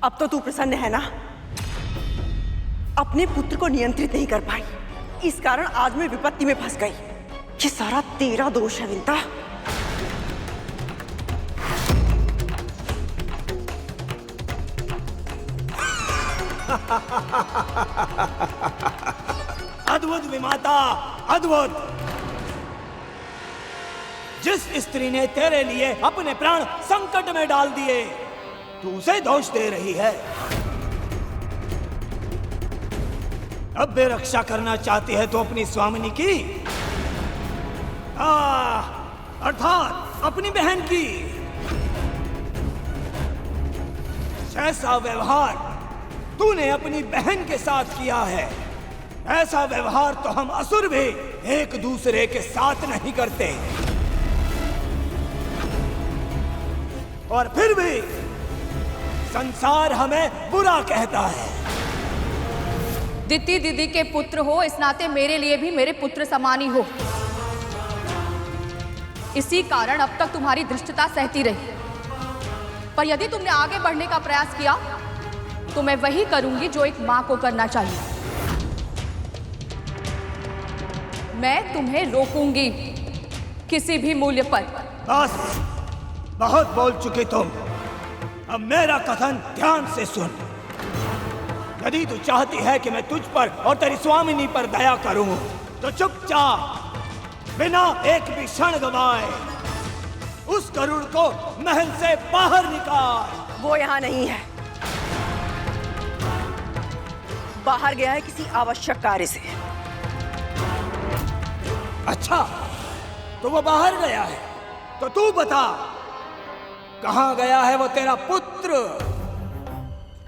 अब तो तू प्रसन्न है ना? अपने पुत्र को नियंत्रित नहीं कर पाई, इस कारण आज मैं विपत्ति में फंस गई। ये सारा तेरा दोष है विंता। अद्भुत विमाता, अद्भुत। जिस स्त्री ने तेरे लिए अपने प्राण संकट में डाल दिए, तू उसे दोष दे रही है। अब भी रक्षा करना चाहती है तो अपनी स्वामिनी की, अर्थात अपनी बहन की। जैसा व्यवहार तूने अपनी बहन के साथ किया है, ऐसा व्यवहार तो हम असुर भी एक दूसरे के साथ नहीं करते। और फिर भी संसार हमें बुरा कहता है। दिति दीदी के पुत्र हो, इस नाते मेरे लिए भी मेरे पुत्र समान ही हो। इसी कारण अब तक तुम्हारी धृष्टता सहती रही, पर यदि तुमने आगे बढ़ने का प्रयास किया तो मैं वही करूंगी जो एक मां को करना चाहिए। मैं तुम्हें रोकूंगी किसी भी मूल्य पर। बस, बहुत बोल चुके तुम। अब मेरा कथन ध्यान से सुन। यदि तू चाहती है कि मैं तुझ पर और तेरी स्वामिनी पर दया करूं, तो चुपचाप बिना एक भी क्षण गवाए उस गरुड़ को महल से बाहर निकाल। वो यहाँ नहीं है, बाहर गया है किसी आवश्यक कार्य से। अच्छा, तो वो बाहर गया है, तो तू बता कहाँ गया है वो तेरा पुत्र?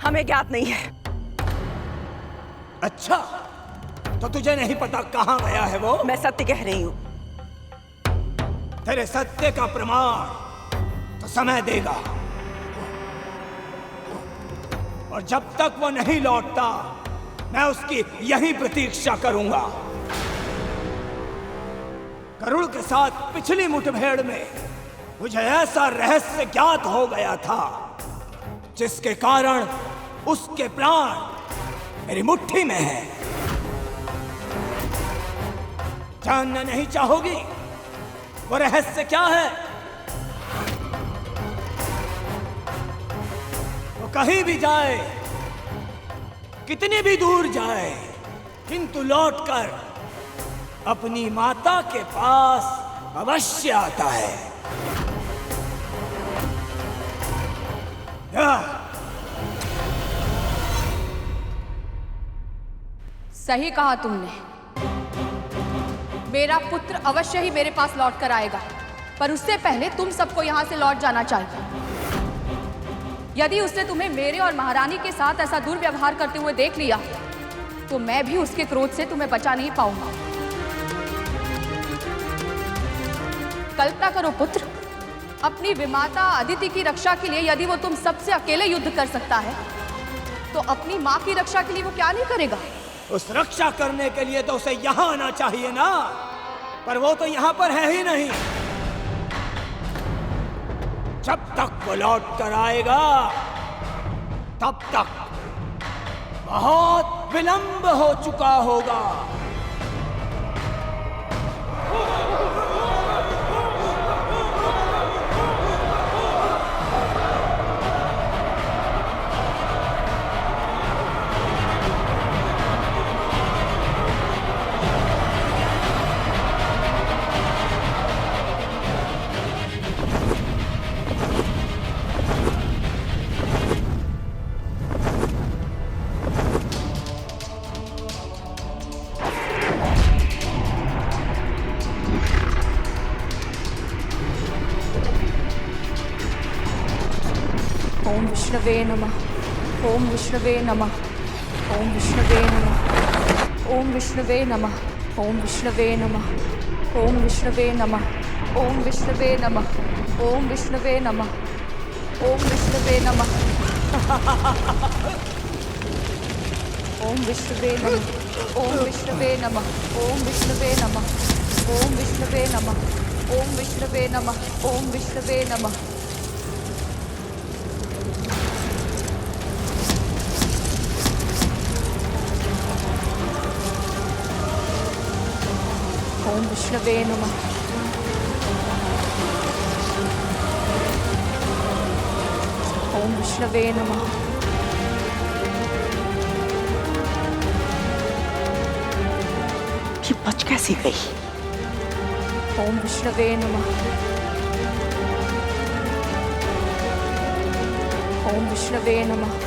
हमें ज्ञात नहीं है। अच्छा, तो तुझे नहीं पता कहाँ गया है वो? मैं सत्य कह रही हूँ। तेरे सत्य का प्रमाण तो समय देगा, और जब तक वो नहीं लौटता मैं उसकी यही प्रतीक्षा करूंगा। गरुड़ के साथ पिछली मुठभेड़ में मुझे ऐसा रहस्य ज्ञात हो गया था जिसके कारण उसके प्राण मेरी मुट्ठी में है। जानना नहीं चाहोगी वो रहस्य क्या है? वो कहीं भी जाए, कितनी भी दूर जाए, किंतु लौटकर अपनी माता के पास अवश्य आता है। सही कहा तुमने। मेरा पुत्र अवश्य ही मेरे पास लौट कर आएगा, पर उससे पहले तुम सबको यहां से लौट जाना चाहिए। यदि उसने तुम्हें मेरे और महारानी के साथ ऐसा दुर्व्यवहार करते हुए देख लिया तो मैं भी उसके क्रोध से तुम्हें बचा नहीं पाऊंगा। कल्पना करो पुत्र, अपनी विमाता अदिति की रक्षा के लिए यदि वो तुम सबसे अकेले युद्ध कर सकता है, तो अपनी माँ की रक्षा के लिए वो क्या नहीं करेगा? उस रक्षा करने के लिए तो उसे यहाँ आना चाहिए ना, पर वो तो यहाँ पर है ही नहीं। जब तक वो लौट कर आएगा तब तक बहुत विलंब हो चुका होगा। ओम विष्णवे नमः। ओम विष्णवे नमः। ओम विष्णवे नमः। ओम विष्णवे नमः। ओम विष्णवे नमः। ओम विष्णवे नमः। ओम विष्णवे नमः। ओम विष्णवे नमः। ओम विष्णवे नमः। ओम विष्णवे नमः। ओम विष्णवे नमः। ओम विष्णवे नमः। ओम ओम विष्णवे नमः, ओम विष्णवे नमः। ओम विष्णवे नमः। ओम विष्णवे नमः। ये बच कैसी गई? ओम विष्णवे नमः। ओम विष्णवे नमः।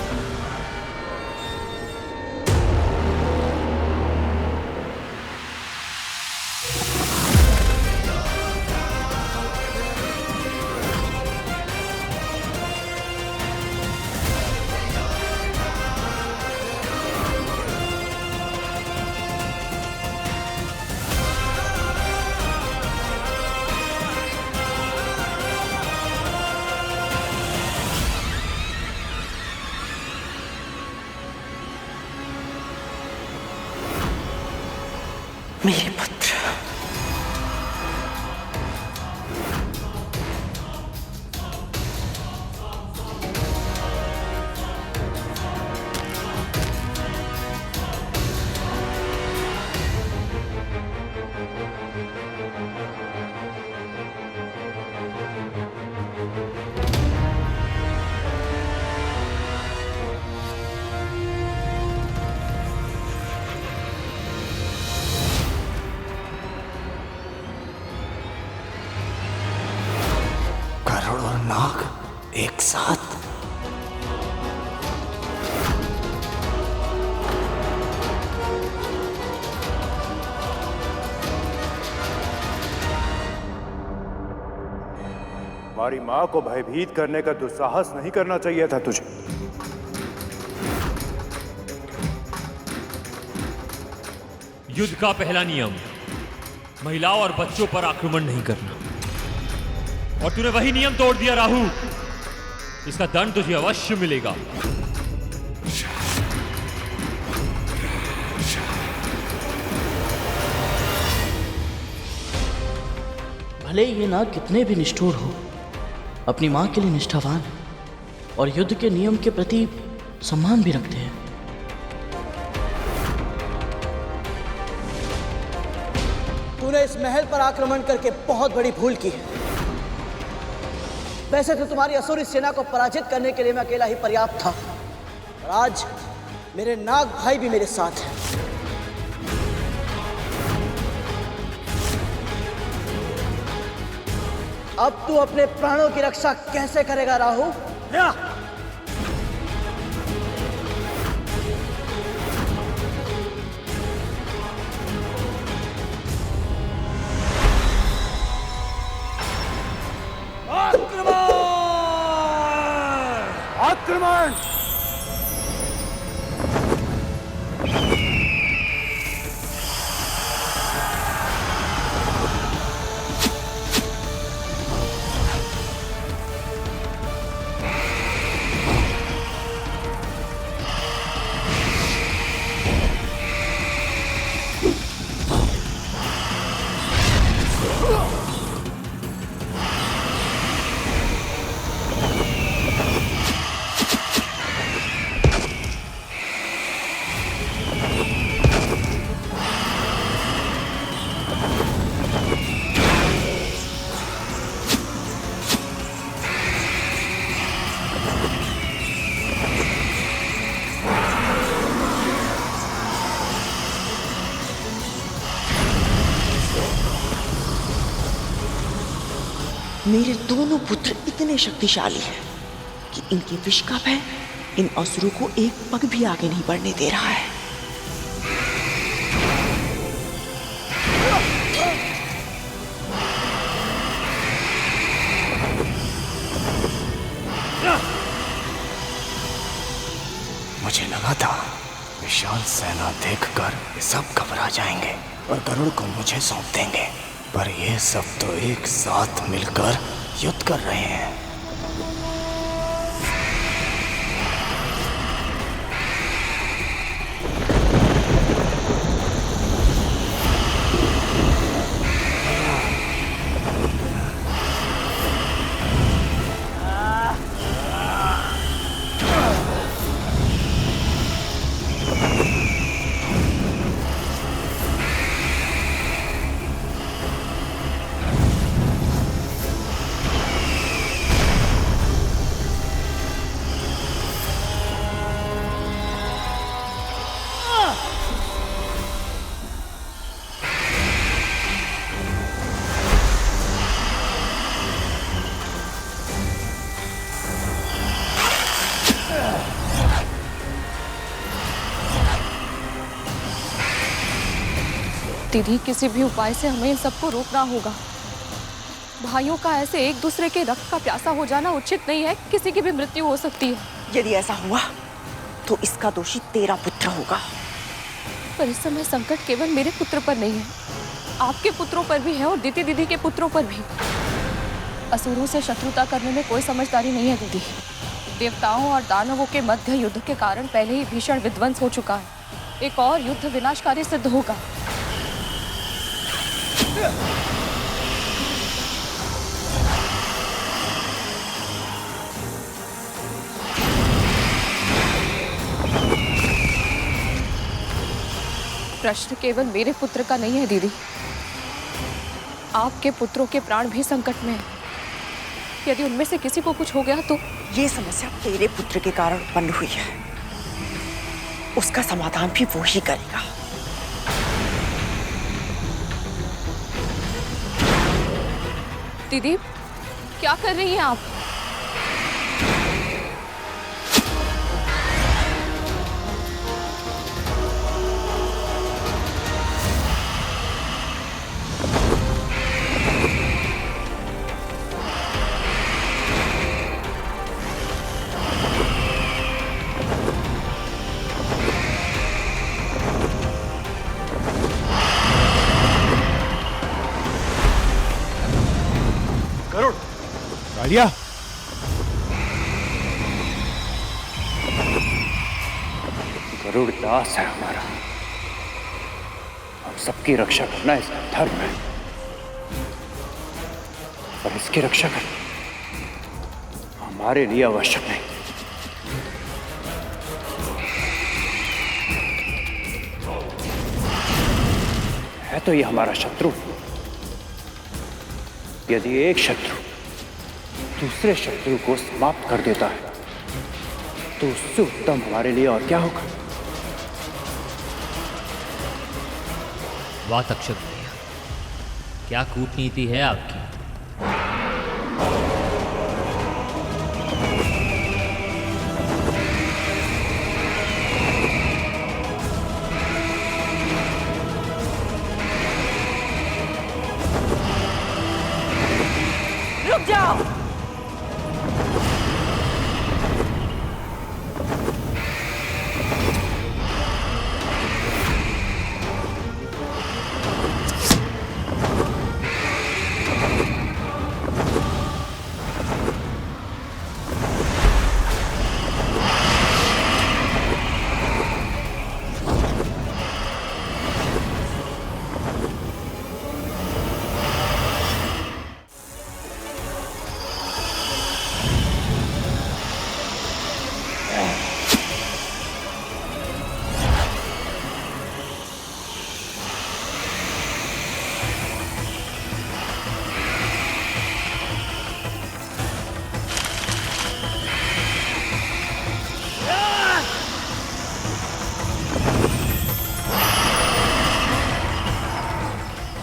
मेरे पुत्र, गरुड़ और नाग एक साथ। हमारी मां को भयभीत करने का दुस्साहस नहीं करना चाहिए था तुझे। युद्ध का पहला नियम महिलाओं और बच्चों पर आक्रमण नहीं करना, और तूने वही नियम तोड़ दिया राहु। इसका दंड तुझे अवश्य मिलेगा। भले ये नाग कितने भी निष्ठुर हो, अपनी मां के लिए निष्ठावान और युद्ध के नियम के प्रति सम्मान भी रखते हैं। तूने इस महल पर आक्रमण करके बहुत बड़ी भूल की है। वैसे तो तुम्हारी असुरी सेना को पराजित करने के लिए मैं अकेला ही पर्याप्त था, और आज मेरे नाग भाई भी मेरे साथ हैं। अब तू अपने प्राणों की रक्षा कैसे करेगा राहु? आक्रमण! मेरे दोनों पुत्र इतने शक्तिशाली हैं कि इनके विष का भय इन असुरों को एक पग भी आगे नहीं बढ़ने दे रहा है। मुझे लगा था विशाल सेना देखकर ये सब घबरा जाएंगे और गरुड़ को मुझे सौंप देंगे, पर ये सब तो एक साथ मिलकर युद्ध कर रहे हैं। दीदी, किसी भी उपाय से हमें इन सबको रोकना होगा। भाइयों का ऐसे एक दूसरे के रक्त का प्यासा हो जाना उचित नहीं है। किसी की भी मृत्यु हो सकती है। यदि ऐसा हुआ तो इसका दोषी तेरा पुत्र होगा। पर इस समय संकट केवल मेरे पुत्र पर नहीं है, आपके पुत्रों पर भी है और दीदी दीदी के पुत्रों पर भी। असुरों से शत्रुता करने में कोई समझदारी नहीं है दीदी। देवताओं और दानवों के मध्य युद्ध के कारण पहले ही भीषण विध्वंस हो चुका है। एक और युद्ध विनाशकारी सिद्ध होगा। प्रश्न केवल मेरे पुत्र का नहीं है दीदी, आपके पुत्रों के प्राण भी संकट में हैं। यदि उनमें से किसी को कुछ हो गया तो? ये समस्या तेरे पुत्र के कारण उत्पन्न हुई है, उसका समाधान भी वो ही करेगा। दीदी, क्या कर रही हैं आप? कालिया, गरुड़ दास है हमारा। हम सबकी रक्षा करना इसका धर्म है, पर इसकी रक्षा करना हमारे लिए आवश्यक नहीं। है तो ये हमारा शत्रु। यदि एक शत्रु दूसरे शत्रु को समाप्त कर देता है तो उससे उत्तम हमारे लिए और क्या होगा। वाह तक्षक भैया, क्या कूटनीति है आपकी। रुक जाओ।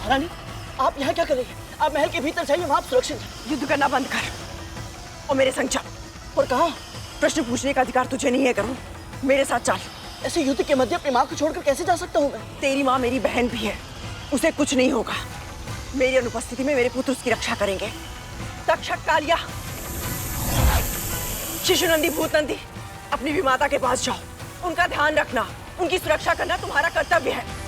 रानी, आप यहाँ क्या कर रही हैं? आप महल के भीतर जाइए, वहाँ आप सुरक्षित हैं। युद्ध करना बंद कर और मेरे संग चल। और कहाँ? प्रश्न पूछने का अधिकार तुझे नहीं है करूँ। मेरे साथ चल। ऐसे युद्ध के मध्य अपनी माँ को छोड़कर कैसे जा सकता हूँ मैं? तेरी माँ मेरी बहन भी है, उसे कुछ नहीं होगा। मेरी अनुपस्थिति में मेरे पुत्र उसकी रक्षा करेंगे। तक्षक, कालिया, शिशुनंदी, भूतनंदी, अपनी भी माता के पास जाओ। उनका ध्यान रखना, उनकी सुरक्षा करना तुम्हारा कर्तव्य है।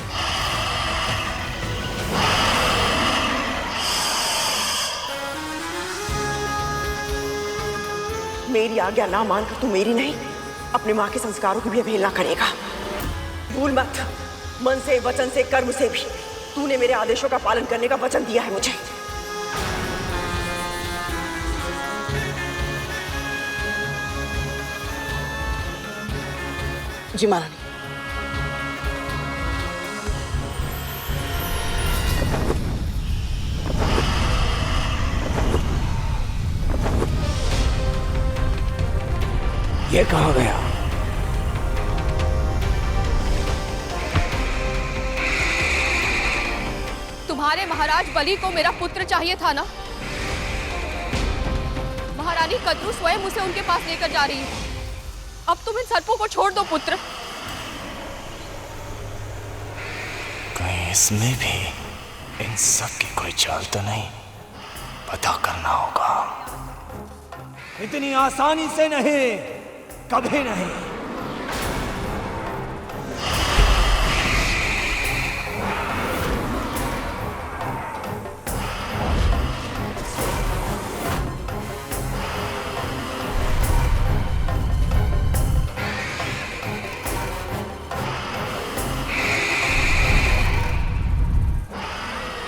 मेरी आज्ञा ना मानकर तू मेरी नहीं, अपने माँ के संस्कारों की भी अवहेलना करेगा। भूल मत, मन से, वचन से, कर्म से भी तूने मेरे आदेशों का पालन करने का वचन दिया है मुझे। जी महारानी। ये कहाँ गया? तुम्हारे महाराज बलि को मेरा पुत्र चाहिए था ना? महारानी कद्रू स्वयं उसे उनके पास लेकर जा रही है। अब तुम इन सर्पों को छोड़ दो पुत्र। कहीं इसमें भी इन सब की कोई चाल तो नहीं? पता करना होगा। इतनी आसानी से नहीं, कभी नहीं।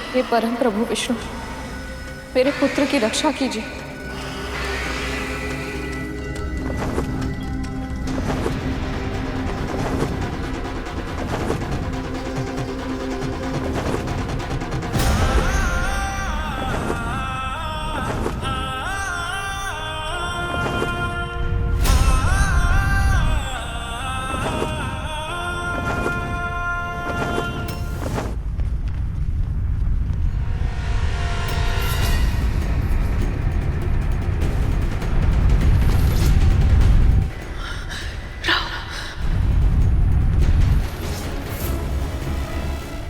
हे परम प्रभु विष्णु, मेरे पुत्र की रक्षा कीजिए।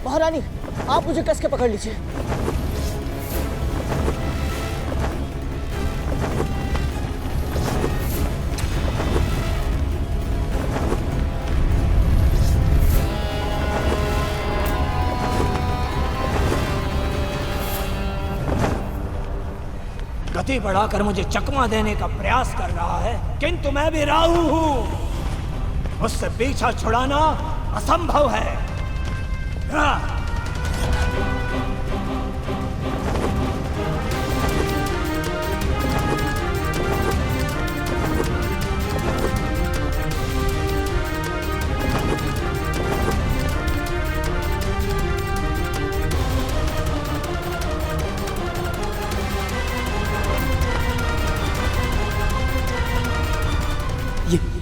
महारानी, आप मुझे कस के पकड़ लीजिए। गति बढ़ाकर मुझे चकमा देने का प्रयास कर रहा है, किंतु मैं भी राहु हूं। उससे पीछा छुड़ाना असंभव है।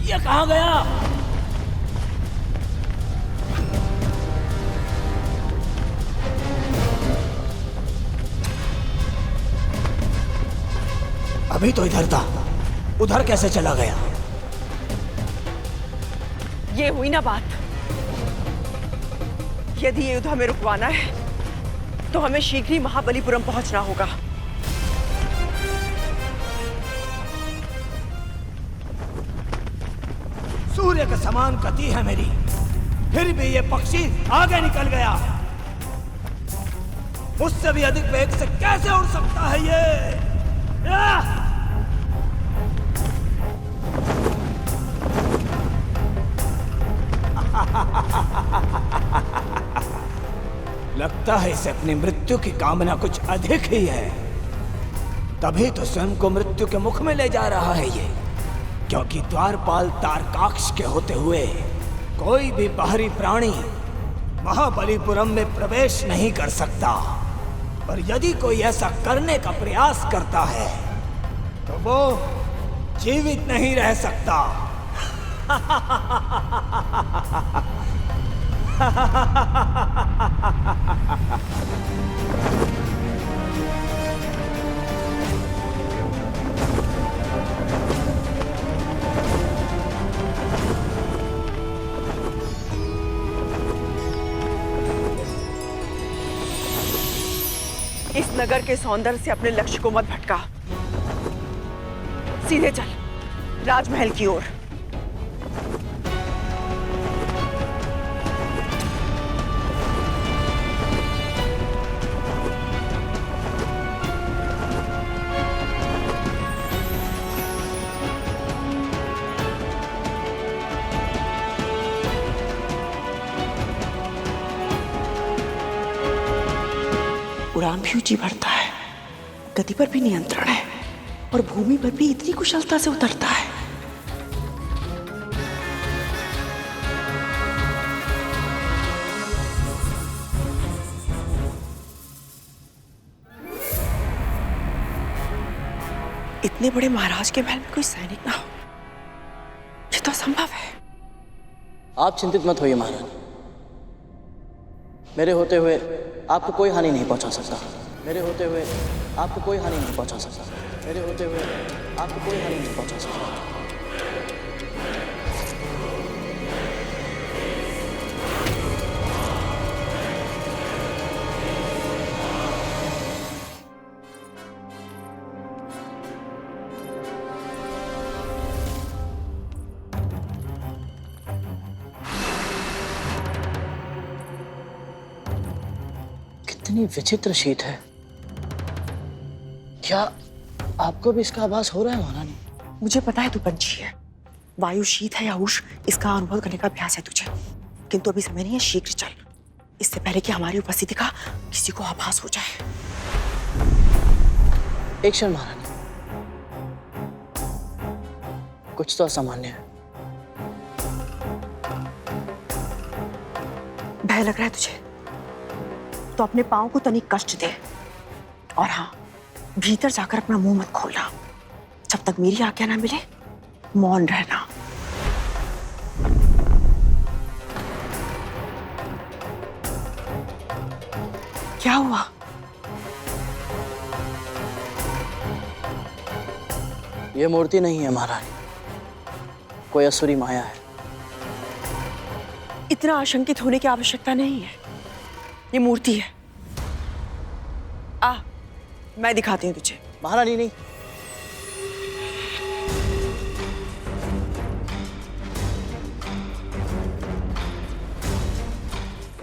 ये कहाँ गया? अभी तो इधर था, उधर कैसे चला गया? ये हुई ना बात। यदि ये युद्ध हमें रुकवाना है तो हमें शीघ्र ही महाबलीपुरम पहुंचना होगा। सूर्य के समान गति है मेरी, फिर भी ये पक्षी आगे निकल गया। मुझसे भी अधिक वेग से कैसे उड़ सकता है ये? लगता है इसे अपनी मृत्यु की कामना कुछ अधिक ही है, तभी तो स्वयं को मृत्यु के मुख में ले जा रहा है ये। क्योंकि द्वारपाल तारकाक्ष के होते हुए कोई भी बाहरी प्राणी महाबलीपुरम में प्रवेश नहीं कर सकता। पर यदि कोई ऐसा करने का प्रयास करता है तो वो जीवित नहीं रह सकता। इस नगर के सौंदर्य से अपने लक्ष्य को मत भटका, सीधे चल राजमहल की ओर। उड़ान भी ऊंची बढ़ता है, गति पर भी नियंत्रण है और भूमि पर भी इतनी कुशलता से उतरता है। इतने बड़े महाराज के महल में कोई सैनिक ना हो, ये तो असंभव है। आप चिंतित मत होइए महारानी, मेरे होते हुए आपको कोई हानि नहीं पहुंचा सकता। मेरे होते हुए आपको कोई हानि नहीं पहुंचा सकता। मेरे होते हुए आपको कोई हानि नहीं पहुंचा सकता। कितनी विचित्र शीत है। क्या आपको भी इसका आभास हो रहा है महारानी? मुझे पता है तू पंछी है, वायु शीत है या उष्ण इसका अनुभव करने का अभ्यास है तुझे, किंतु अभी समय नहीं है, शीघ्र चल, इससे पहले कि हमारी उपस्थिति का किसी को आभास हो जाए। एक क्षण महारानी, कुछ तो असामान्य है। भय लग रहा है तुझे तो अपने पांव को तनिक कष्ट दे, और हाँ, भीतर जाकर अपना मुंह मत खोलना। जब तक मेरी आज्ञा ना मिले मौन रहना। क्या हुआ? यह मूर्ति नहीं है महारानी, कोई असुरी माया है। इतना आशंकित होने की आवश्यकता नहीं है, ये मूर्ति है। आ, मैं दिखाती हूँ तुझे। महारानी नहीं,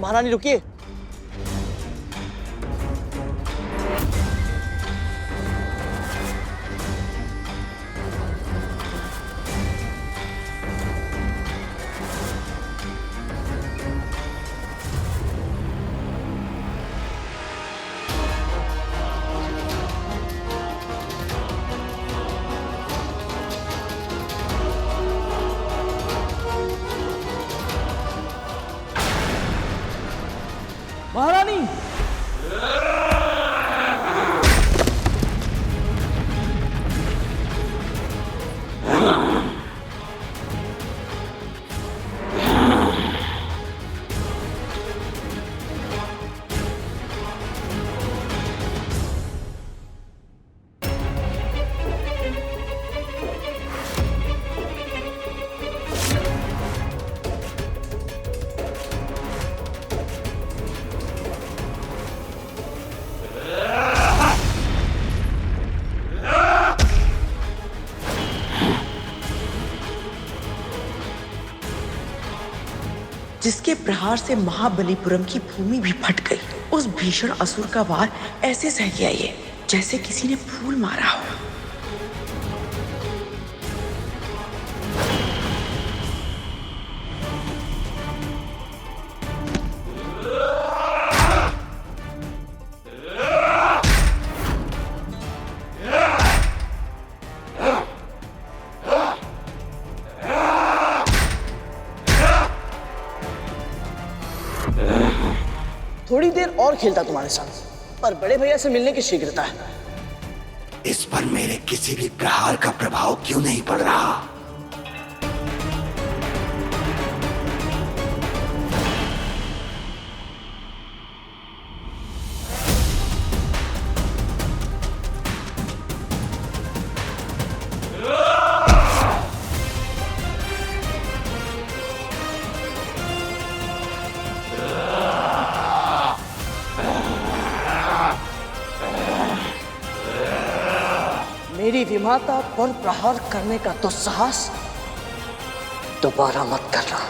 महारानी रुकिए। महारानी, जिसके प्रहार से महाबलीपुरम की भूमि भी फट गई, उस भीषण असुर का वार ऐसे सह गया ये, जैसे किसी ने फूल मारा हो। थोड़ी देर और खेलता तुम्हारे साथ, पर बड़े भैया से मिलने की शीघ्रता है। इस पर मेरे किसी भी प्रहार का प्रभाव क्यों नहीं पड़ रहा? मेरी विमाता पर प्रहार करने का दुस्साहस दोबारा मत करना।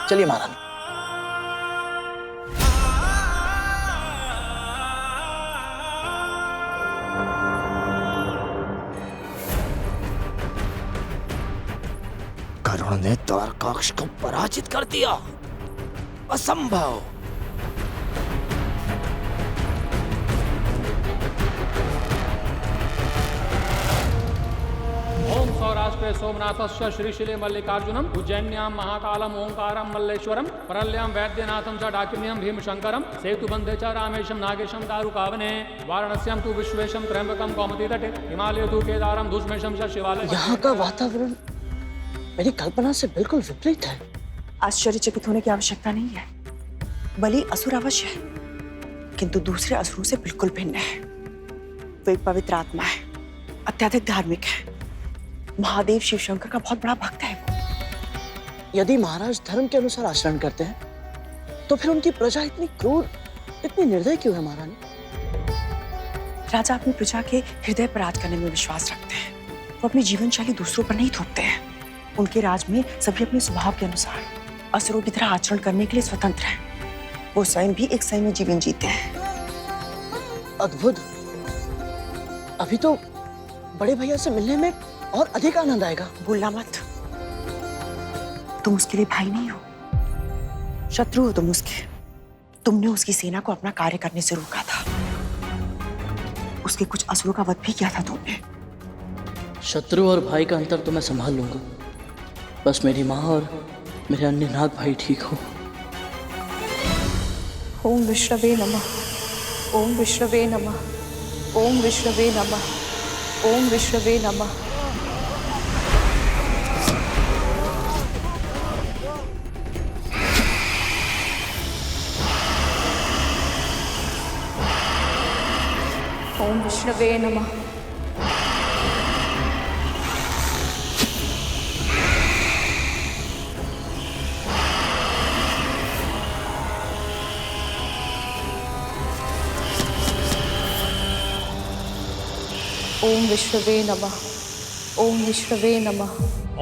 चलिए महारानी। करुण ने द्वारकाक्ष को पराजित कर दिया, असंभव। ओम सौराष्ट्रे सोमनाथस्य श्रीशिले मल्लिकार्जुनम उज्जैन्यां महाकालम ओंकारम मल्लेश्वरम परल्यां वैद्यनाथम च डाकिन्यं भीमशंकरम सेतुबंधे च रामेशम नागेशम दारुकावने वाराणस्यां तु विश्वेशम त्र्यंबकम कौमुदी तटे हिमालय तु केदारम धुष्मेशम च शिवालय। यहाँ का वातावरण मेरी कल्पना से बिल्कुल विपरीत है। आश्चर्यचकित होने की आवश्यकता नहीं है। बलि असुर अवश्य है, किंतु दूसरे असुरों से बिल्कुल भिन्न है। वो एक पवित्र आत्मा है, अत्यधिक धार्मिक है, महादेव शिव शंकर का बहुत बड़ा भक्त है। यदि महाराज धर्म के अनुसार आचरण करते हैं तो फिर उनकी प्रजा इतनी क्रूर, इतनी निर्दयी क्यों है महारानी? राजा अपनी प्रजा के हृदय पर राज करने में विश्वास रखते हैं। वो अपनी जीवन शैली दूसरों पर नहीं थोपते हैं। उनके राज में सभी अपने स्वभाव के अनुसार असुरों की तरह आचरण करने के लिए स्वतंत्र हैं। वो स्वयं भी एक संयमी जीवन जीते हैं। अद्भुत। अभी तो बड़े भैया से मिलने में और अधिक आनंद आएगा। भूलना मत, तुम उसके लिए भाई नहीं हो, शत्रु हो तुम उसके। तुमने उसकी सेना को अपना कार्य करने से रोका था। उसके कुछ असुरों का वध भी किया था तुमने। शत्रु और भाई का अंतर तो मैं संभाल लूंगा, बस मेरी माँ और मेरे अन्य नाग भाई ठीक हो। ओम विष्णवे नमः। ओम विष्णवे नमः। ओम विष्णवे नमः। ओम विष्णवे नमः। ओम विष्णवे नमः। ओम विष्णवे नमः। ओम विष्णवे नमः।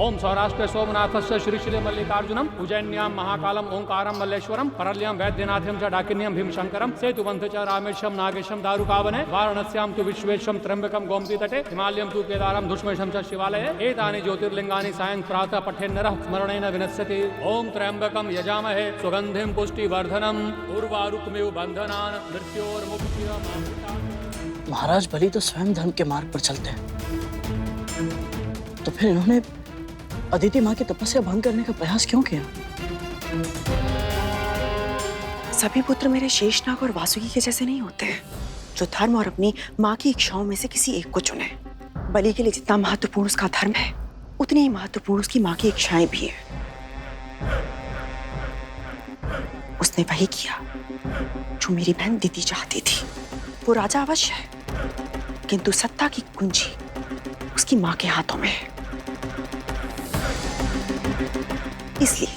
ओम सौराष्ट्र सोमनाथस्य श्रीशिले मल्लिकार्जुनम उज्जैन्यां महाकालम ओंकारम मल्लेश्वरम परल्यं वैद्यनाथं च डाकिन्यं भीमशंकरम सेतुबन्ध च रामेशम नागेशम दारुकावने वाराणस्यां तु विश्वेशम त्र्यंबकम गोमती तटे हिमालयं तु केदारम धुष्मेशम च शिवालये एतानि ज्योतिर्लिंगानि सायं प्रातः पठेन्नरः स्मरणेन विनश्यति। ओम त्र्यंबकम यजामहे सुगंधिं पुष्टिवर्धनम उर्वारुकमिव बंधनान् मृत्योर्मुक्तिरमृतात्। महाराज बलि तो स्वयं धर्म के मार्ग पर चलते हैं, तो फिर इन्होंने अदिति माँ की तपस्या भंग करने का प्रयास क्यों किया? सभी पुत्र मेरे शेषनाग और वासुकी के जैसे नहीं होते, जो धर्म और अपनी माँ की इच्छाओं में से किसी एक को चुने। बलि के लिए जितना महत्वपूर्ण उसका धर्म है, उतनी ही महत्वपूर्ण उसकी माँ की इच्छाएं भी है। उसने वही किया जो मेरी बहन दिति चाहती थी। वो राजा अवश्य है, किंतु सत्ता की कुंजी उसकी माँ के हाथों में है। इसलिए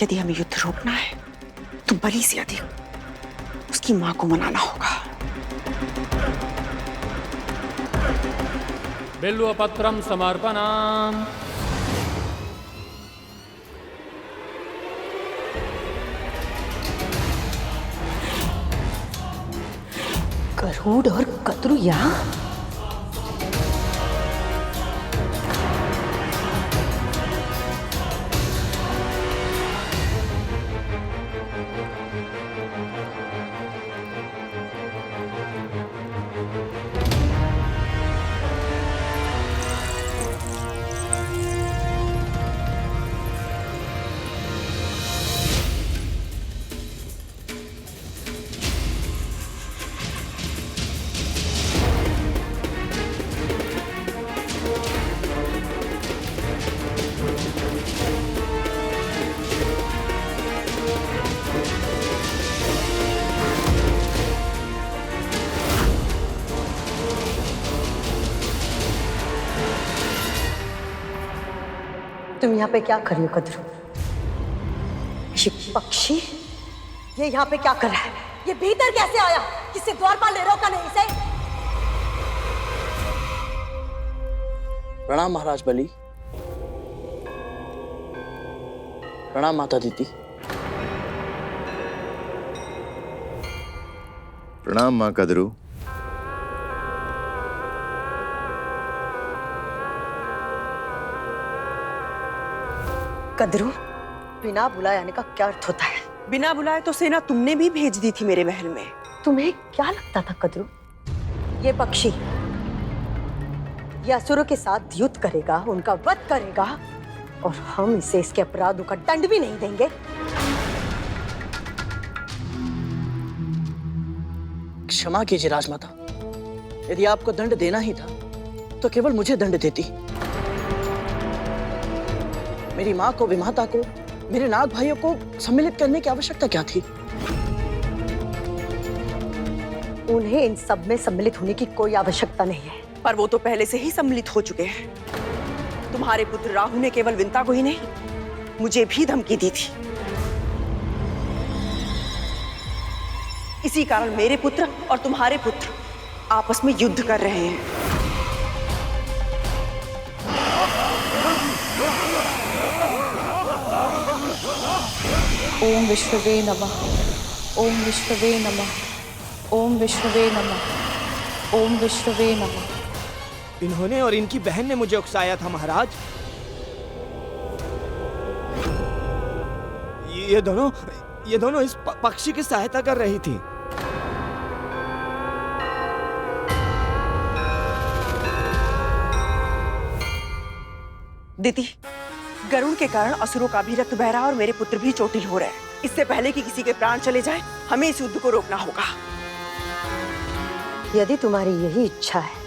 यदि हमें युद्ध रोकना है तो बलि से अधिक उसकी माँ को मनाना होगा। बिल्वपत्रम समर्पणाम। गरुड़ और कद्रु यहाँ? तुम यहाँ पे क्या कर रही हो कद्रू? ये पक्षी ये यहाँ पे क्या कर रहा है? ये भीतर कैसे आया? किसी द्वारपाल ने रोका नहीं इसे? प्रणाम महाराज बलि। प्रणाम माता दीदी। प्रणाम माँ कद्रू। कद्रू, बिना बुलाए आने का क्या अर्थ होता है? बिना बुलाए तो सेना तुमने भी भेज दी थी मेरे महल में। तुम्हें क्या लगता था कद्रू? ये पक्षी ये असुरों के साथ युद्ध करेगा, उनका वध करेगा और हम इसे इसके अपराधों का दंड भी नहीं देंगे? क्षमा कीजिए राजमाता, यदि आपको दंड देना ही था तो केवल मुझे दंड देती। मेरी माँ को, विमाता को मेरे नाग भाइयों को सम्मिलित करने की आवश्यकता क्या थी? उन्हें इन सब में सम्मिलित होने की कोई आवश्यकता नहीं है। पर वो तो पहले से ही सम्मिलित हो चुके हैं। तुम्हारे पुत्र राहु ने केवल विंता को ही नहीं, मुझे भी धमकी दी थी। इसी कारण मेरे पुत्र और तुम्हारे पुत्र आपस में युद्ध कर रहे हैं। ओम विष्णवे नमः। ओम विष्णवे नमः। ओम विष्णवे नमः। ओम विष्णवे नमः। इन्होंने और इनकी बहन ने मुझे उकसाया था महाराज। ये दोनों इस पक्षी की सहायता कर रही थी। दीदी, गरुड़ के कारण असुरों का भी रक्त बह रहा और मेरे पुत्र भी चोटिल हो रहे हैं। इससे पहले कि किसी के प्राण चले जाए, हमें इस युद्ध को रोकना होगा। यदि तुम्हारी यही इच्छा है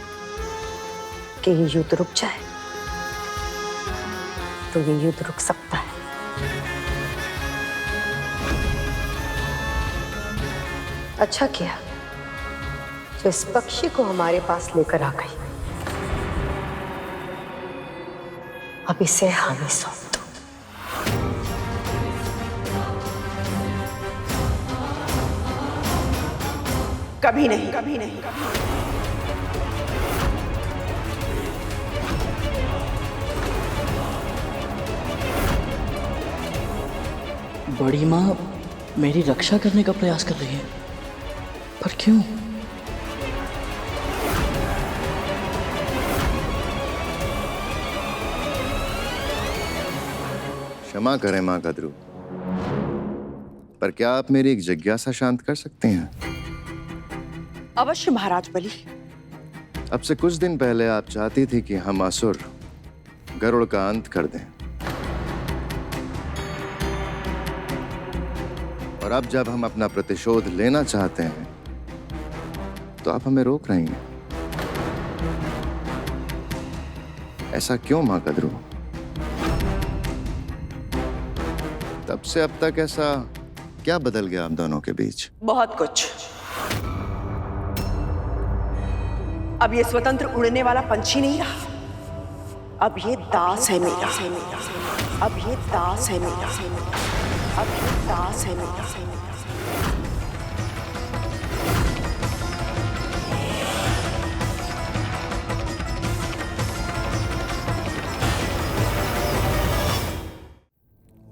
कि ये युद्ध रुक जाए, तो ये युद्ध रुक सकता है। अच्छा किया जो इस पक्षी को हमारे पास लेकर आ गई। अब इसे हमें सौंप दो। कभी नहीं, कभी नहीं, कभी नहीं। बड़ी माँ मेरी रक्षा करने का प्रयास कर रही है, पर क्यों? क्षमा करें माँ कद्रू, पर क्या आप मेरी एक जिज्ञासा शांत कर सकते हैं? अवश्य महाराज बलि। अब से कुछ दिन पहले आप चाहती थी कि हम असुर गरुड़ का अंत कर दें, और अब जब हम अपना प्रतिशोध लेना चाहते हैं तो आप हमें रोक रही हैं। ऐसा क्यों माँ कद्रू? तब से अब तक ऐसा क्या बदल गया आप दोनों के बीच? बहुत कुछ। अब ये स्वतंत्र उड़ने वाला पंछी नहीं रहा, अब ये दास है मेरा। अब ये दास है मेरा। अब ये दास है मेरा।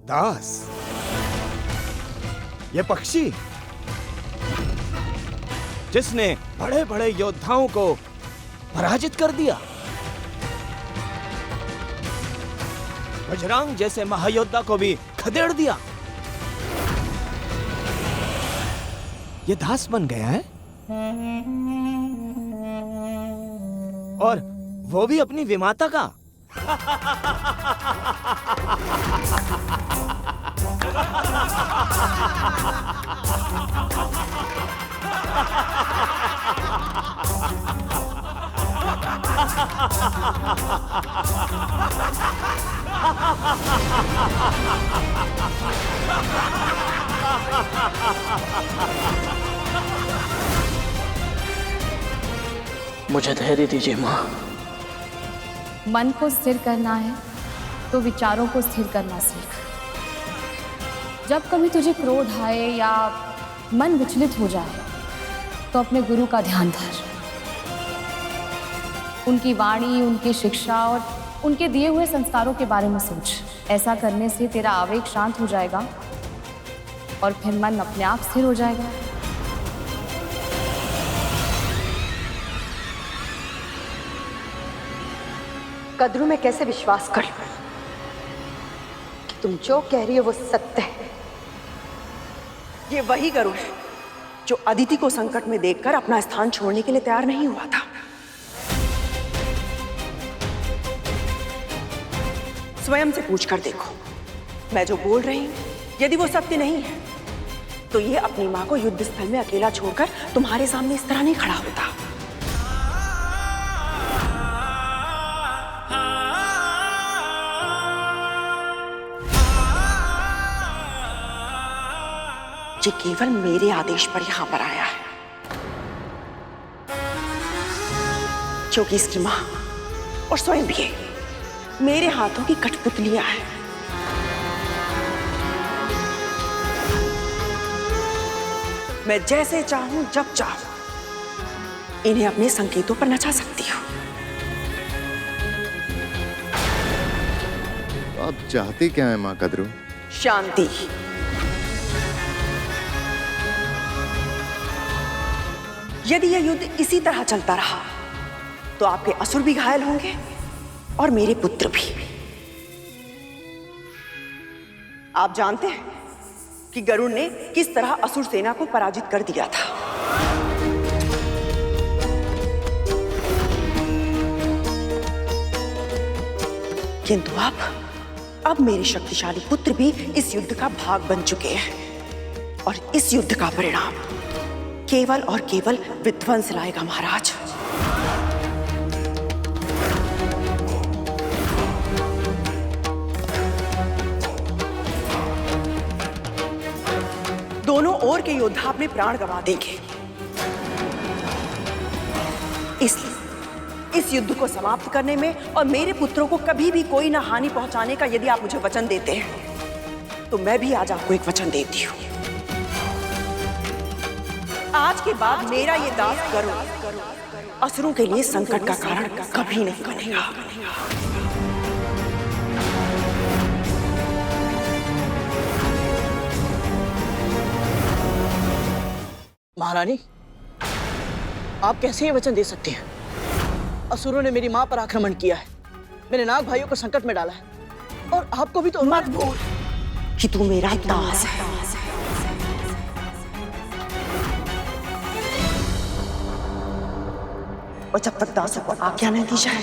दास? ये पक्षी जिसने बड़े बड़े योद्धाओं को पराजित कर दिया, बजरंग जैसे महायोद्धा को भी खदेड़ दिया, ये दास बन गया है? और वो भी अपनी विमाता का? मुझे धैर्य दीजिए माँ। मन को स्थिर करना है तो विचारों को स्थिर करना सीख। जब कभी तुझे क्रोध आए या मन विचलित हो जाए तो अपने गुरु का ध्यान धर। उनकी वाणी, उनकी शिक्षा और उनके दिए हुए संस्कारों के बारे में सोच। ऐसा करने से तेरा आवेग शांत हो जाएगा और फिर मन अपने आप स्थिर हो जाएगा। कद्रू में कैसे विश्वास कर लूं कि तुम जो कह रही हो वो सत्य है? ये वही गरुड़ है जो अदिति को संकट में देखकर अपना स्थान छोड़ने के लिए तैयार नहीं हुआ था। स्वयं से पूछकर देखो, मैं जो बोल रही हूं यदि वो सत्य नहीं है तो ये अपनी मां को युद्ध स्थल में अकेला छोड़कर तुम्हारे सामने इस तरह नहीं खड़ा होता। ये केवल मेरे आदेश पर यहां पर आया है, क्योंकि इसकी मां और स्वयं भी मेरे हाथों की कठपुतलियां हैं। मैं जैसे चाहूं जब चाहूं इन्हें अपने संकेतों पर नचा सकती हूं। तो आप चाहते क्या है माँ कद्रू? शांति। यदि यह युद्ध इसी तरह चलता रहा तो आपके असुर भी घायल होंगे और मेरे पुत्र भी। आप जानते हैं कि गरुड़ ने किस तरह असुर सेना को पराजित कर दिया था। किंतु अब मेरे शक्तिशाली पुत्र भी इस युद्ध का भाग बन चुके हैं और इस युद्ध का परिणाम केवल और केवल विध्वंस लाएगा महाराज। दोनों ओर के योद्धा अपने प्राण गंवा देंगे। इसलिए इस युद्ध को समाप्त करने में और मेरे पुत्रों को कभी भी कोई ना हानि पहुंचाने का यदि आप मुझे वचन देते हैं तो मैं भी आज आपको एक वचन देती हूं। आज के बाद मेरा ये दास गरुड़ असुरों के लिए संकट का कारण कभी नहीं बनेगा। महारानी, आप कैसे ये वचन दे सकती हैं? असुरों ने मेरी मां पर आक्रमण किया है, मेरे नाग भाइयों को संकट में डाला है, और आपको भी तो मत बोल कि तू मेरा दास है। और जब तक दासों को आज्ञा नहीं दी जाए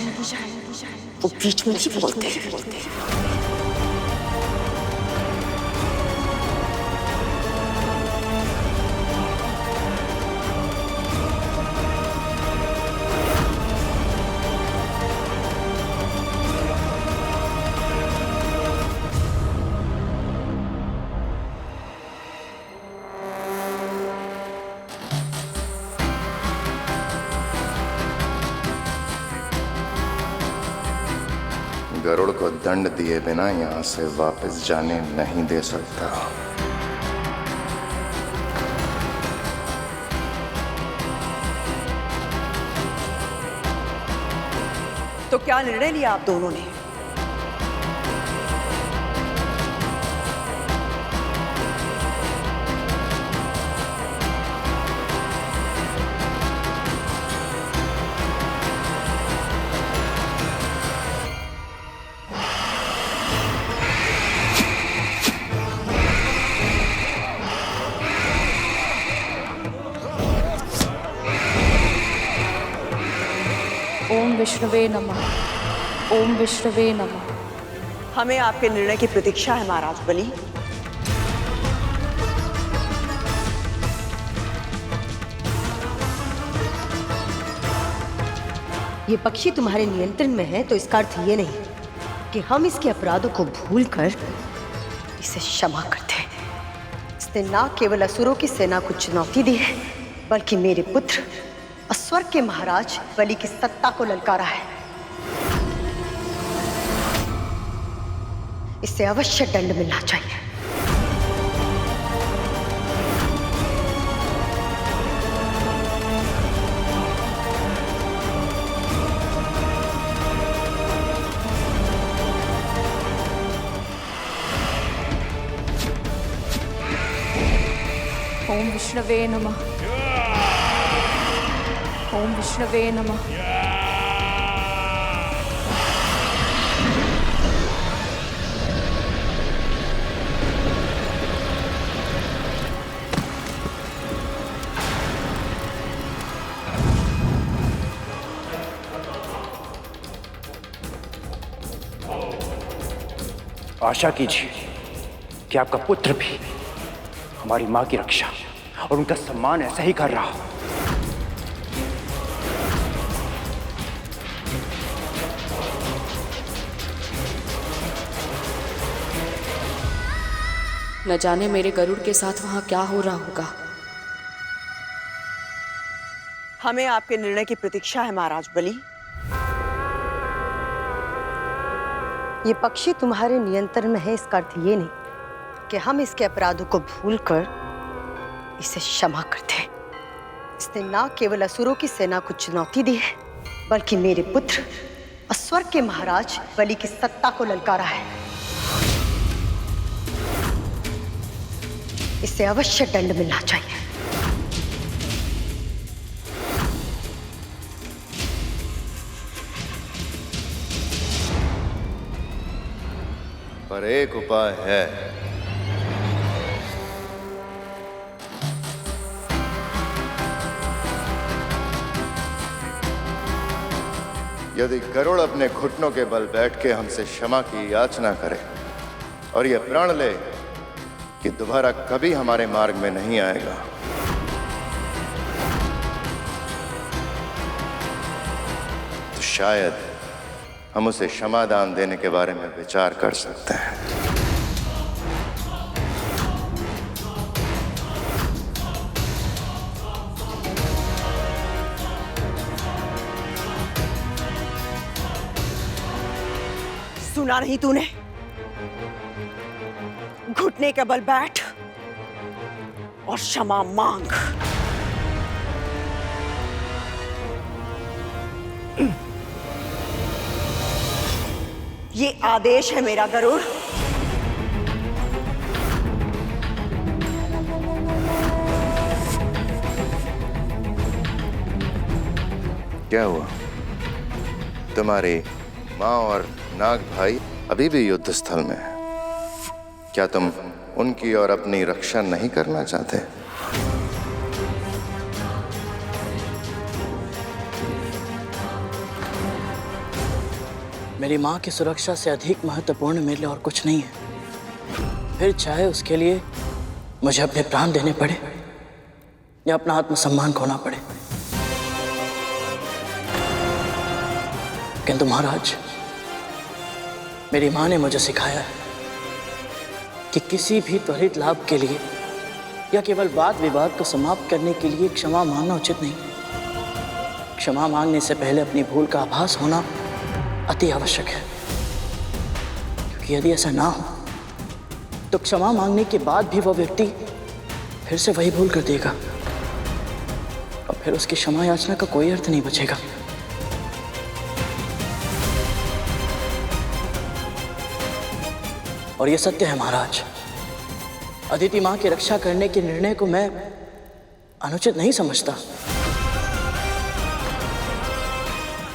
वो बीच में नहीं बोलते। गरुड़ को दंड दिए बिना यहां से वापस जाने नहीं दे सकता। तो क्या निर्णय लिया आप दोनों ने? ओम विष्णुवे नमः। ओम विष्णुवे नमः। हमें आपके निर्णय की प्रतीक्षा है महाराज बलि। ये पक्षी तुम्हारे नियंत्रण में है तो इसका अर्थ ये नहीं कि हम इसके अपराधों को भूलकर इसे क्षमा करते हैं। इसने न केवल असुरों की सेना को चुनौती दी है बल्कि मेरे पुत्र और स्वर्ग के महाराज बलि की सत्ता को ललकारा है। इसे अवश्य दंड मिलना चाहिए। ओम विष्णुवे नमः। ओम विष्णुवे नमः। आशा कीजिए कि आपका पुत्र भी हमारी मां की रक्षा और उनका सम्मान ऐसा ही कर रहा हो। न जाने मेरे गरुड़ के साथ वहां क्या हो रहा होगा। हमें आपके निर्णय की प्रतीक्षा है महाराज बलि। ये पक्षी तुम्हारे नियंत्रण में है, इसका अर्थ ये नहीं कि हम इसके अपराधों को भूलकर इसे क्षमा करते हैं। इसने ना केवल असुरों की सेना को चुनौती दी है, बल्कि मेरे पुत्र और स्वर्ग के महाराज बलि की सत्ता को ललकारा है। इसे अवश्य दंड मिलना चाहिए। पर एक उपाय है। यदि गरुड़ अपने घुटनों के बल बैठ के हमसे क्षमा की याचना करे और यह प्रण ले कि दोबारा कभी हमारे मार्ग में नहीं आएगा, तो शायद हम उसे क्षमादान देने के बारे में विचार कर सकते हैं। सुना नहीं तूने? घुटने के बल बैठ और क्षमा मांग। ये आदेश है मेरा गरुड़। क्या हुआ? तुम्हारी माँ और नाग भाई अभी भी युद्ध स्थल में है। क्या तुम उनकी और अपनी रक्षा नहीं करना चाहते? मेरी माँ की सुरक्षा से अधिक महत्वपूर्ण मेरे लिए और कुछ नहीं है। फिर चाहे उसके लिए मुझे अपने प्राण देने पड़े या अपना आत्मसम्मान खोना पड़े। किंतु महाराज, मेरी माँ ने मुझे सिखाया है कि किसी भी त्वरित लाभ के लिए या केवल वाद विवाद को समाप्त करने के लिए क्षमा मांगना उचित नहीं। क्षमा मांगने से पहले अपनी भूल का आभास होना अति आवश्यक है, क्योंकि यदि ऐसा ना हो तो क्षमा मांगने के बाद भी वह व्यक्ति फिर से वही भूल कर देगा और फिर उसकी क्षमा याचना का कोई अर्थ नहीं बचेगा। और यह सत्य है महाराज, अदिति मां की रक्षा करने के निर्णय को मैं अनुचित नहीं समझता।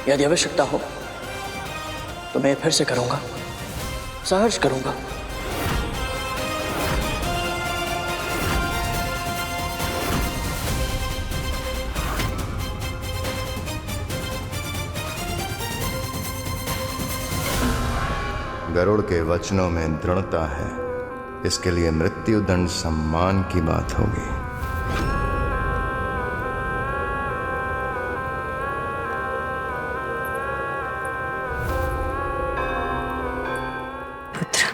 यदि आवश्यकता हो तो मैं फिर से करूंगा, सहर्ष करूंगा। गरुड़ के वचनों में दृढ़ता है, इसके लिए मृत्युदंड सम्मान की बात होगी। पुत्र,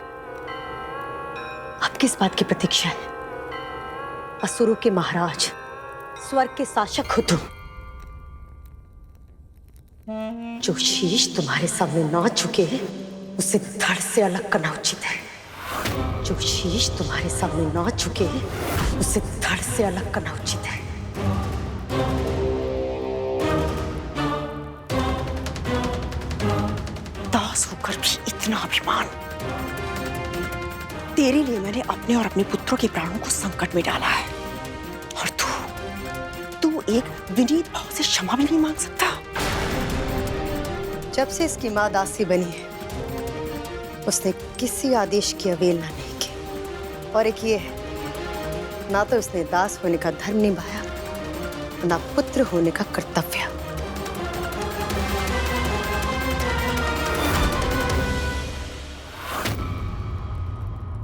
आप किस बात की प्रतीक्षा है? असुरों के महाराज, स्वर्ग के शासक हो तुम। जो शीश तुम्हारे सामने ना झुके उसे धड़ से अलग करना उचित है। जो शीश तुम्हारे सामने ना झुके उसे धड़ से अलग करना उचित है। दास होकर भी इतना अभिमान। तेरे लिए मैंने अपने और अपने पुत्रों के प्राणों को संकट में डाला है, और तू एक विनीत भाव से क्षमा भी नहीं मांग सकता। जब से इसकी मां दासी बनी है, उसने किसी आदेश की अवहेलना नहीं की। और एक ये है, ना तो उसने दास होने का धर्म निभाया, ना पुत्र होने का कर्तव्य।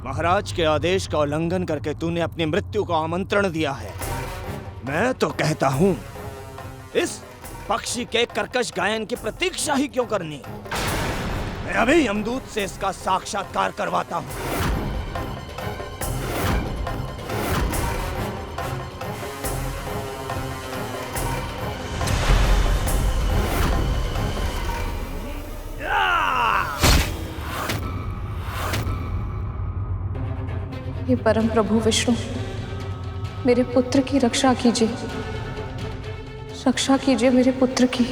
महाराज के आदेश का उल्लंघन करके तूने अपनी मृत्यु को आमंत्रण दिया है। मैं तो कहता हूं, इस पक्षी के कर्कश गायन की प्रतीक्षा ही क्यों करनी? मैं अभी यमदूत से इसका साक्षात्कार करवाता हूं। हे परम प्रभु विष्णु, मेरे पुत्र की रक्षा कीजिए, रक्षा कीजिए मेरे पुत्र की।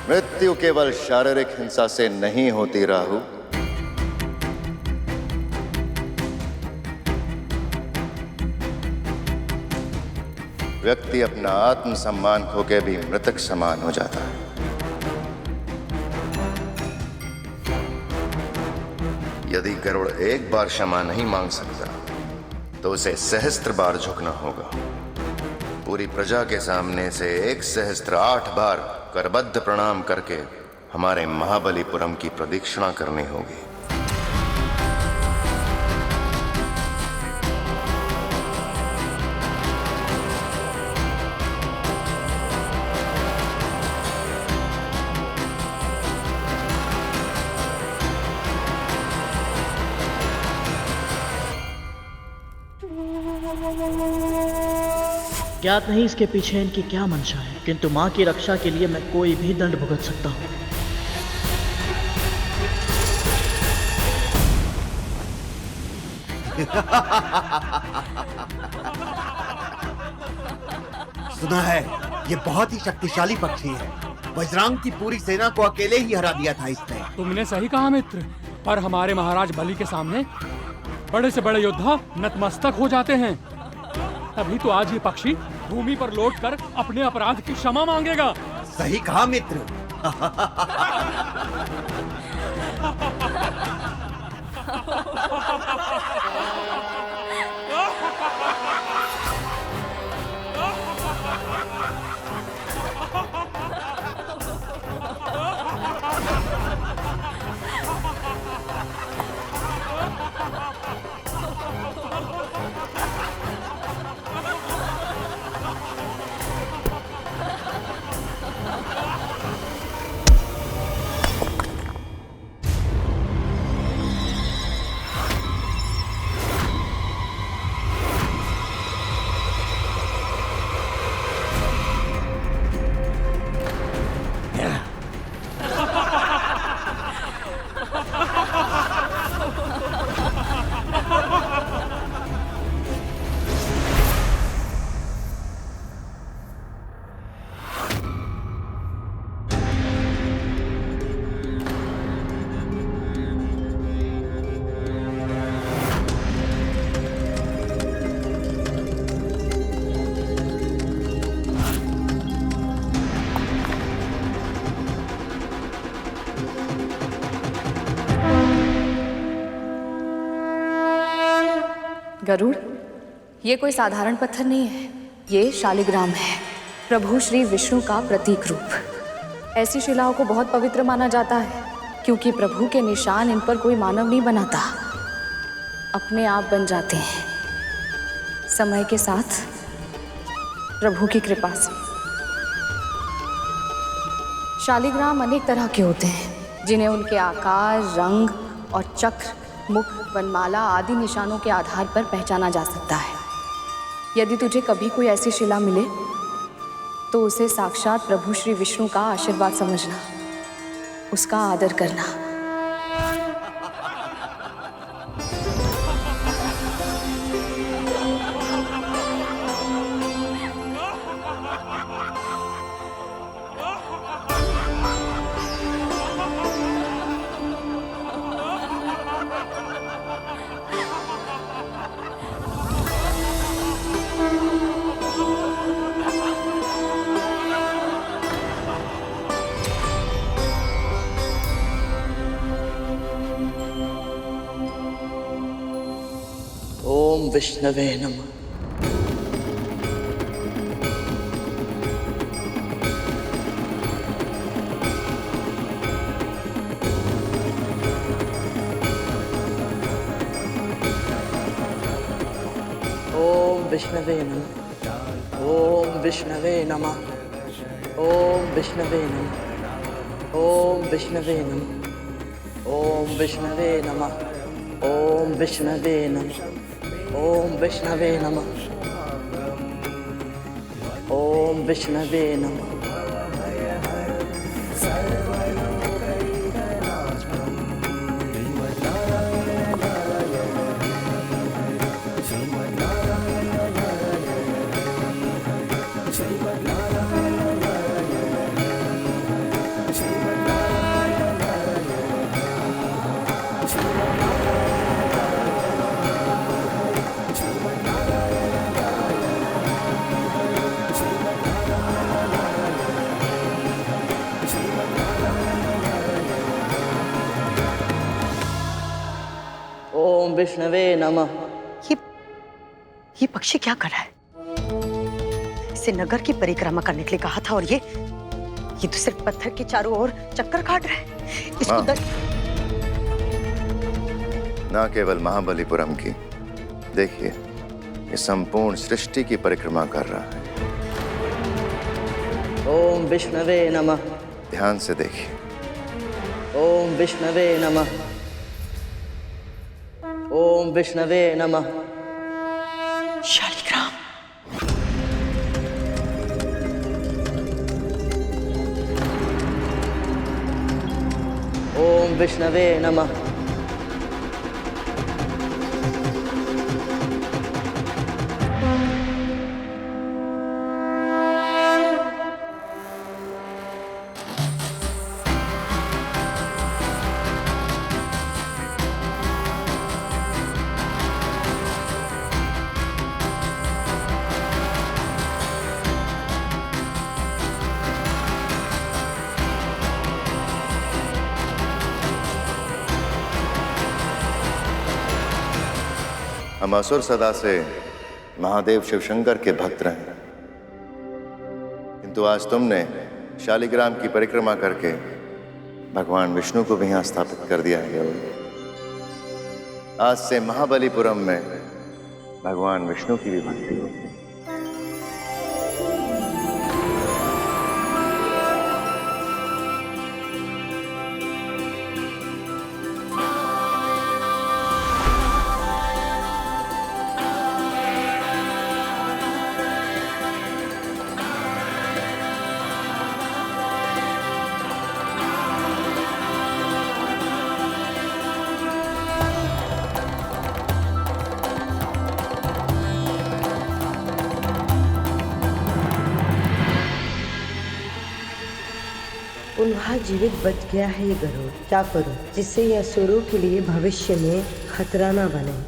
मृत्यु केवल शारीरिक हिंसा से नहीं होती राहु। व्यक्ति अपना आत्मसम्मान खो के भी मृतक समान हो जाता है। यदि गरुड़ एक बार क्षमा नहीं मांग सकता तो उसे सहस्त्र बार झुकना होगा। पूरी प्रजा के सामने से 1,008 बार करबद्ध प्रणाम करके हमारे महाबलीपुरम की प्रदक्षिणा करनी होगी। ज्ञात नहीं इसके पीछे इनकी क्या मंशा है, किंतु माँ की रक्षा के लिए मैं कोई भी दंड भुगत सकता हूँ। सुना है ये बहुत ही शक्तिशाली पक्षी है। वज्रांग की पूरी सेना को अकेले ही हरा दिया था इसने। तुमने सही कहा मित्र, पर हमारे महाराज बलि के सामने बड़े से बड़े योद्धा नतमस्तक हो जाते हैं। तभी तो आज ये पक्षी भूमि पर लौटकर अपने अपराध की क्षमा मांगेगा। सही कहा मित्र। गरुड़, ये कोई साधारण पत्थर नहीं है, ये शालिग्राम है, प्रभु श्री विष्णु का प्रतीक रूप। ऐसी शिलाओं को बहुत पवित्र माना जाता है क्योंकि प्रभु के निशान इन पर कोई मानव नहीं बनाता, अपने आप बन जाते हैं समय के साथ प्रभु की कृपा से। शालिग्राम अनेक तरह के होते हैं जिन्हें उनके आकार, रंग और चक्र, मुख, वनमाला आदि निशानों के आधार पर पहचाना जा सकता है। यदि तुझे कभी कोई ऐसी शिला मिले तो उसे साक्षात प्रभु श्री विष्णु का आशीर्वाद समझना, उसका आदर करना। ओम विष्णवे नमः। ओम विष्णवे नमः। ओम विष्णवे नमः। ओम विष्णवे नमः। ओम विष्णवे नमः। ओम विष्णवे नमः। ओम विष्णवे नमः। ओम विष्णवे नमः। ओम विष्णवे नमः। ओम विष्णवे नमः। ये पक्षी क्या कर रहा है? इसे नगर की परिक्रमा करने के लिए कहा था और ये तो सिर्फ पत्थर के चारों ओर चक्कर काट रहा है। इसको ना केवल महाबलीपुरम की, देखिए ये संपूर्ण सृष्टि की परिक्रमा कर रहा है। ओम विष्णवे नमः। ध्यान से देखिए। ओम विष्णवे नमः। ओम विष्णवे नमः। शालिग्राम, ओम विष्णवे नमः। हम असुर सदा से महादेव शिव शंकर के भक्त रहे, किंतु आज तुमने शालिग्राम की परिक्रमा करके भगवान विष्णु को भी यहाँ स्थापित कर दिया है। आज से महाबलीपुरम में भगवान विष्णु की भी भक्ति होगी। पुनः जीवित बच गया है ये गरुड़। क्या करूं जिससे ये असुरों के लिए भविष्य में खतरा ना बने।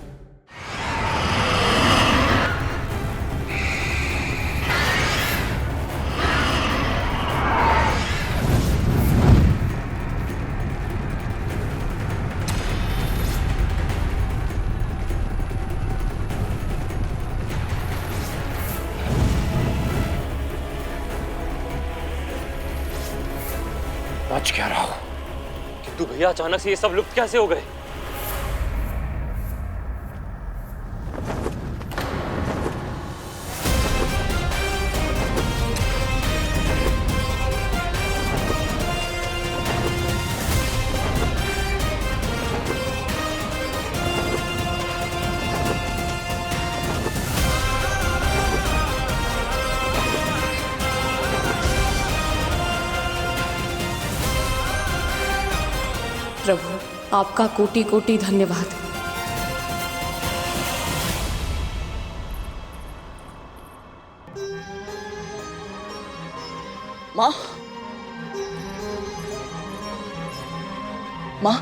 बच क्या रहा हो? किंतु भैया अचानक से ये सब लुप्त कैसे हो गए? प्रभु, आपका कोटि कोटि धन्यवाद। माँ, माँ,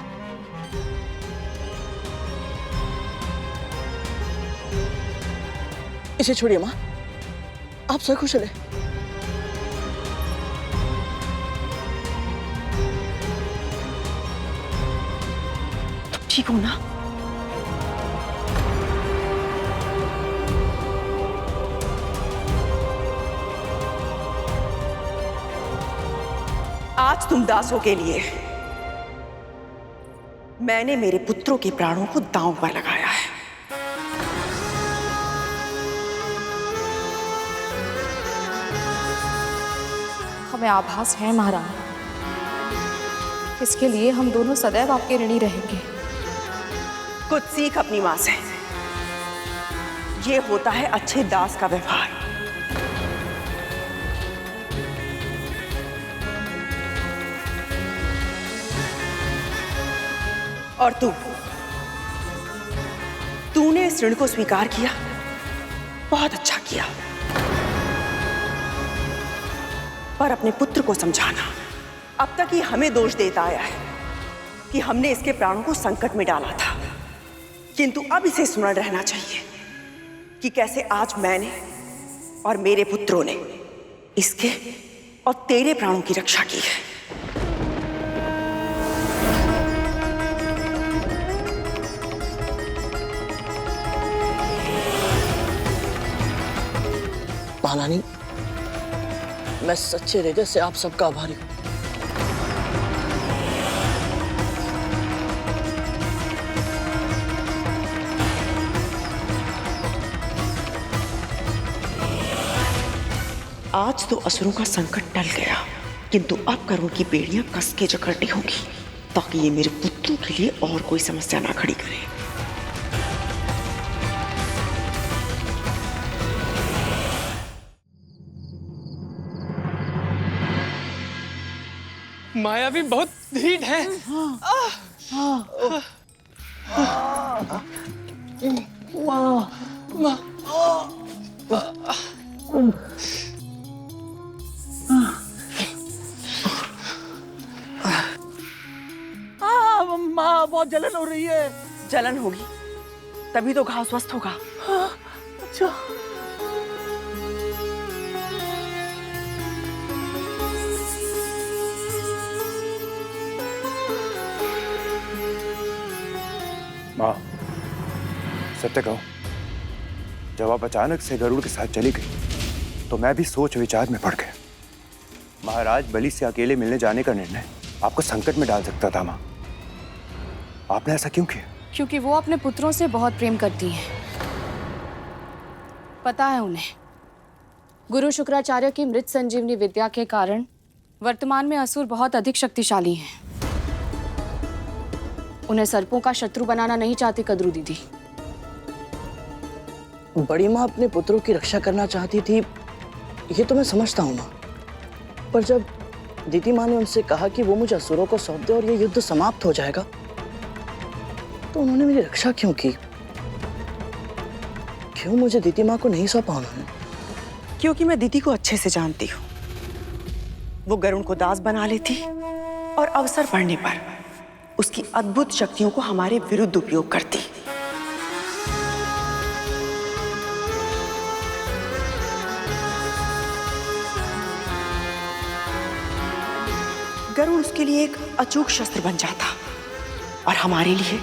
इसे छोड़िए माँ, आप सकुशल हैं? ठीक हो ना? आज तुम दासों के लिए मैंने मेरे पुत्रों के प्राणों को दांव पर लगाया है। हमें आभास है महारानी, इसके लिए हम दोनों सदैव आपके ऋणी रहेंगे। कुछ सीख अपनी मां से। ये होता है अच्छे दास का व्यवहार। और तूने इस ऋण को स्वीकार किया, बहुत अच्छा किया। पर अपने पुत्र को समझाना। अब तक ये हमें दोष देता आया है कि हमने इसके प्राणों को संकट में डाला था, किंतु अब इसे स्मरण रहना चाहिए कि कैसे आज मैंने और मेरे पुत्रों ने इसके और तेरे प्राणों की रक्षा की है। महारानी, मैं सच्चे हृदय से आप सबका आभारी हूं। आज तो असुरों का संकट टल गया, किंतु अब करुण की बेड़ियां कस के जकड़नी होगी ताकि ये मेरे पुत्रों के लिए और कोई समस्या ना खड़ी करे। माया भी बहुत ढीठ है। माँ, बहुत जलन हो रही है। जलन होगी तभी तो घाव स्वस्थ होगा। अच्छा। माँ, सत्य कहो, जब आप अचानक से गरुड़ के साथ चली गई तो मैं भी सोच विचार में पड़ गया। महाराज बलि से अकेले मिलने जाने का निर्णय आपको संकट में डाल सकता था। माँ, आपने ऐसा क्यों किया? क्योंकि वो अपने पुत्रों से बहुत प्रेम करती हैं। पता है उन्हें, गुरु शुक्राचार्य की मृत संजीवनी विद्या के कारण वर्तमान में असुर बहुत अधिक शक्तिशाली हैं। उन्हें सर्पों का शत्रु बनाना नहीं चाहती कद्रू दीदी। बड़ी माँ अपने पुत्रों की रक्षा करना चाहती थी, ये तो मैं समझता हूँ माँ। पर जब दीदी माँ ने उनसे कहा कि वो मुझे असुरों को सौंप दे और ये युद्ध समाप्त हो जाएगा, तो उन्होंने मेरी रक्षा क्यों की? क्यों मुझे दीदी माँ को नहीं सौंपा उन्होंने? क्योंकि मैं दीदी को अच्छे से जानती हूँ। वो गरुड़ को दास बना लेती और अवसर पड़ने पर उसकी अद्भुत शक्तियों को हमारे विरुद्ध उपयोग करती। गरुड़ उसके लिए एक अचूक शस्त्र बन जाता और हमारे लिए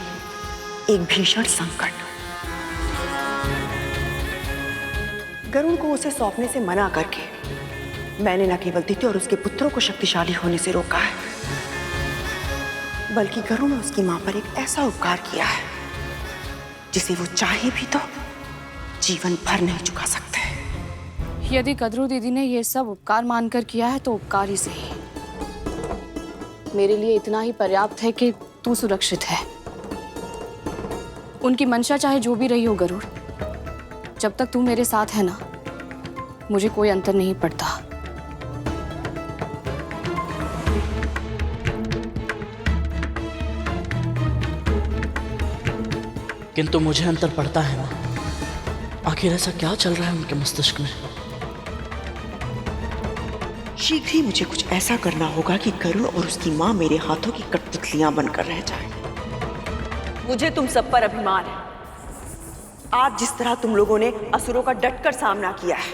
एक भीषण संकट। गरुड़ को उसे सौंपने से मना करके मैंने न केवल दीदी और उसके पुत्रों को शक्तिशाली होने से रोका है, बल्कि गरुड़ ने उसकी मां पर एक ऐसा उपकार किया है जिसे वो चाहे भी तो जीवन भर नहीं चुका सकते। यदि कद्रू दीदी ने ये सब उपकार मानकर किया है तो उपकार ही सही। मेरे लिए इतना ही पर्याप्त है कि तू सुरक्षित है। उनकी मंशा चाहे जो भी रही हो गरुड़, जब तक तू मेरे साथ है ना, मुझे कोई अंतर नहीं पड़ता। किंतु मुझे अंतर पड़ता है माँ। आखिर ऐसा क्या चल रहा है उनके मस्तिष्क में? शीघ्र ही मुझे कुछ ऐसा करना होगा कि गरुड़ और उसकी मां मेरे हाथों की कठपुतलियां बनकर रह जाएं। मुझे तुम सब पर अभिमान है। आज जिस तरह तुम लोगों ने असुरों का डटकर सामना किया है,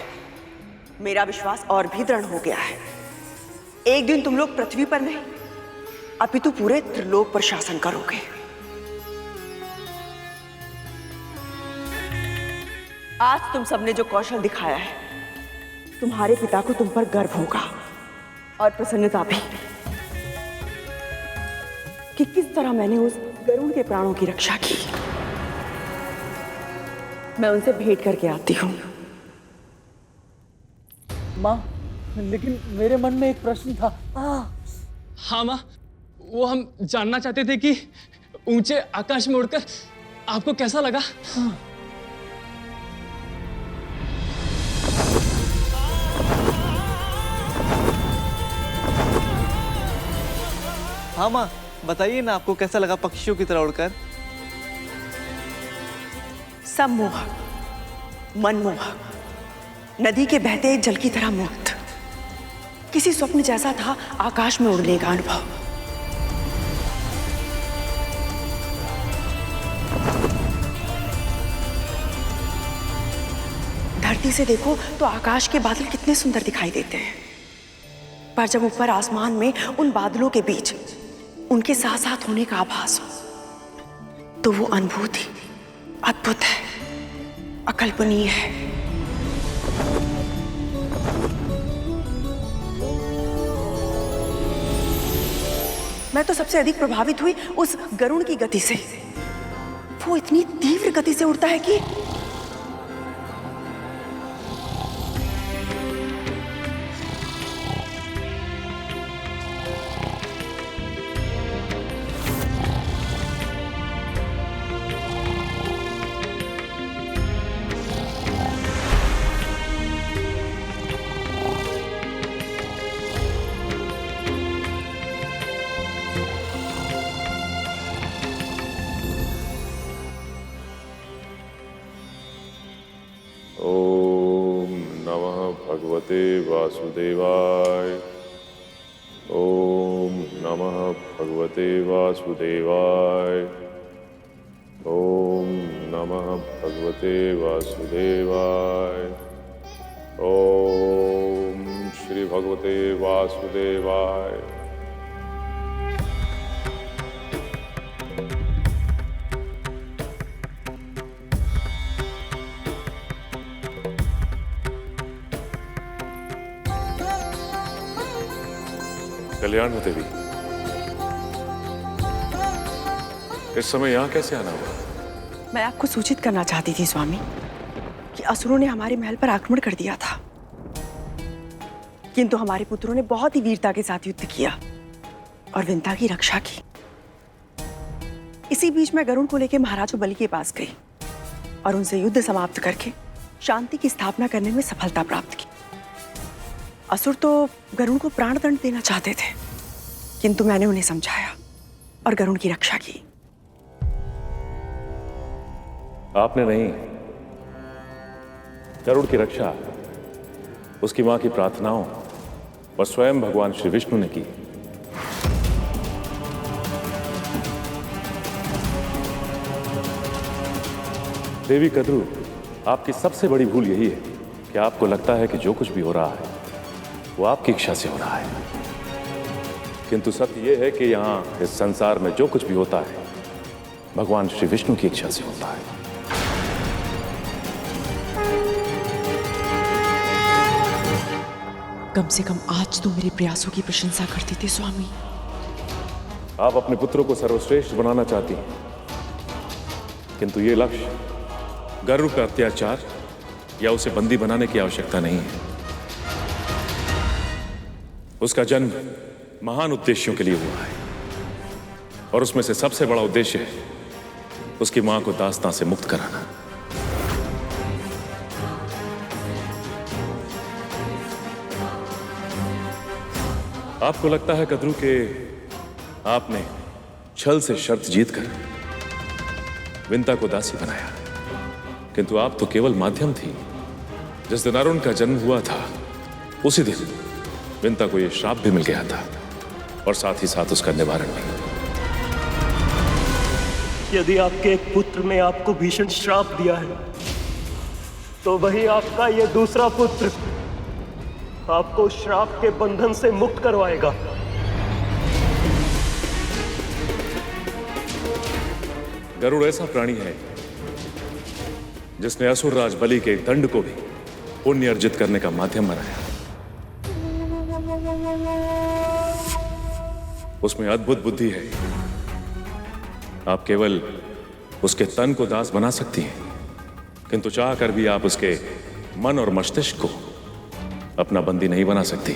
मेरा विश्वास और भी दृढ़ हो गया है। एक दिन तुम लोग पृथ्वी पर नहीं, अपितु पूरे त्रिलोक पर शासन करोगे। आज तुम सबने जो कौशल दिखाया है, तुम्हारे पिता को तुम पर गर्व होगा और प्रसन्नता भी। कि किस तरह मैंने उस गरुड़ के प्राणों की रक्षा की। मैं उनसे भेंट करके आती हूँ। माँ, लेकिन मेरे मन में एक प्रश्न था। हाँ माँ, वो हम जानना चाहते थे कि ऊंचे आकाश में उड़कर आपको कैसा लगा? हाँ माँ, बताइए ना, आपको कैसा लगा पक्षियों की तरह उड़कर? सम्मोहक, मनमोहक, नदी के बहते जल की तरह मुक्त, किसी स्वप्न जैसा था आकाश में उड़ने का अनुभव। धरती से देखो तो आकाश के बादल कितने सुंदर दिखाई देते हैं, पर जब ऊपर आसमान में उन बादलों के बीच उनके साथ साथ होने का आभास हो तो वो अनुभूति अद्भुत है, अकल्पनीय है। मैं तो सबसे अधिक प्रभावित हुई उस गरुड़ की गति से। वो इतनी तीव्र गति से उड़ता है कि ओम नमः भगवते वासुदेवाय। ओम नमः भगवते वासुदेवाय। ओम नमः भगवते वासुदेवाय। ओम श्री भगवते वासुदेवाय। कल्याण हो देवी, इस समय यहाँ कैसे आना हुआ? मैं आपको सूचित करना चाहती थी स्वामी कि असुरों ने हमारे महल पर आक्रमण कर दिया था, किंतु हमारे पुत्रों ने बहुत ही वीरता के साथ युद्ध किया और विंता की रक्षा की। इसी बीच मैं गरुड़ को लेकर महाराज बलि के पास गई और उनसे युद्ध समाप्त करके शांति की स्थापना करने में सफलता प्राप्त की। असुर तो गरुड़ को प्राणदंड देना चाहते थे, किंतु मैंने उन्हें समझाया और गरुड़ की रक्षा की। आपने नहीं, गरुड़ की रक्षा उसकी मां की प्रार्थनाओं और स्वयं भगवान श्री विष्णु ने की। देवी कद्रू, आपकी सबसे बड़ी भूल यही है कि आपको लगता है कि जो कुछ भी हो रहा है वो आपकी इच्छा से हो रहा है, किंतु सत्य यह है कि यहां इस संसार में जो कुछ भी होता है भगवान श्री विष्णु की इच्छा से होता है। कम से कम आज तो मेरे प्रयासों की प्रशंसा करते थे स्वामी। आप अपने पुत्रों को सर्वश्रेष्ठ बनाना चाहती हैं, किंतु ये लक्ष्य गरुड़ का अत्याचार या उसे बंदी बनाने की आवश्यकता नहीं है। उसका जन्म महान उद्देश्यों के लिए हुआ है और उसमें से सबसे बड़ा उद्देश्य है उसकी मां को दास्तां से मुक्त कराना। आपको लगता है कद्रू के आपने छल से शर्त जीतकर विंता को दासी बनाया, किंतु आप तो केवल माध्यम थी। जिस दिन अरुण का जन्म हुआ था उसी दिन विंता को यह श्राप भी मिल गया था और साथ ही साथ उसका निवारण भी। यदि आपके एक पुत्र ने आपको भीषण श्राप दिया है तो वही आपका ये दूसरा पुत्र आपको श्राप के बंधन से मुक्त करवाएगा। गरुड़ ऐसा प्राणी है जिसने असुर राज बलि के दंड को भी पुण्य अर्जित करने का माध्यम बनाया। उसमें अद्भुत बुद्धि है आप केवल उसके तन को दास बना सकती हैं, किंतु चाह कर भी आप उसके मन और मस्तिष्क को अपना बंदी नहीं बना सकती।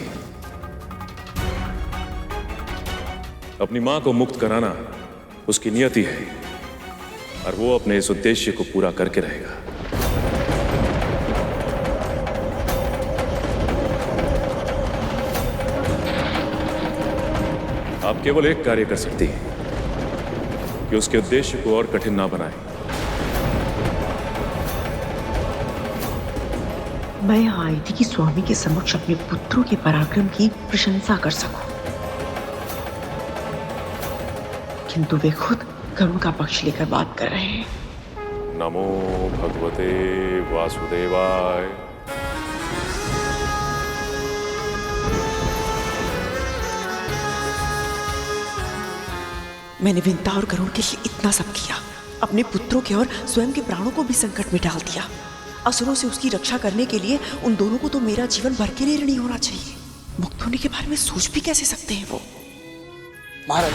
अपनी मां को मुक्त कराना उसकी नियति है और वो अपने इस उद्देश्य को पूरा करके रहेगा। आप केवल एक कार्य कर सकती हैं कि उसके उद्देश्य को और कठिन ना बनाएं। मैं यहाँ आई थी कि स्वामी के समक्ष अपने पुत्रों के पराक्रम की प्रशंसा कर सकूं, किंतु वे खुद करुण का पक्ष लेकर बात कर रहे हैं। नमो भगवते वासुदेवाय। मैंने विंता और गरुड़ के लिए इतना सब किया, अपने पुत्रों के और स्वयं के प्राणों को भी संकट में डाल दिया। असुरों से उसकी रक्षा करने के लिए उन दोनों को तो मेरा जीवन भर के लिए ऋणी होना चाहिए। मुक्त होने के बारे में सोच भी कैसे सकते हैं वो? महाराज,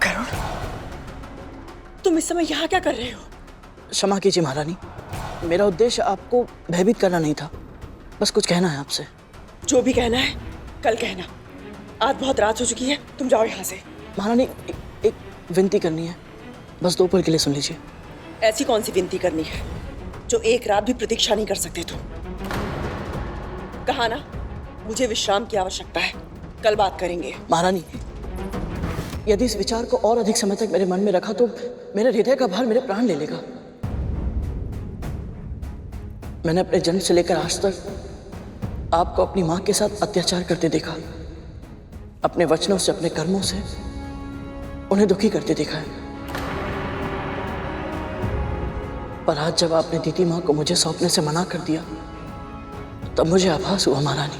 गरुड़, तुम इस समय यहाँ क्या कर रहे हो? क्षमा कीजिए महारानी, मेरा उद्देश्य आपको भयभीत करना नहीं था, बस कुछ कहना है आपसे। जो भी कहना है कल कहना, आज बहुत रात हो चुकी है, तुम जाओ यहाँ से। महारानी, एक विनती करनी है, बस 2 पल के लिए सुन लीजिए। ऐसी कौन सी विनती करनी है जो एक रात भी प्रतीक्षा नहीं कर सकते तुम? कहा ना, मुझे विश्राम की आवश्यकता है, कल बात करेंगे। महारानी, यदि इस विचार को और अधिक समय तक मेरे मन में रखा तो मेरे हृदय का भार मेरे प्राण ले लेगा। मैंने अपने जन्म से लेकर आज तक आपको अपनी मां के साथ अत्याचार करते देखा, अपने वचनों से, अपने कर्मों से उन्हें दुखी करते देखा है। पर आज जब आपने दीदी मां को मुझे सौंपने से मना कर दिया, तब मुझे आभास हुआ महारानी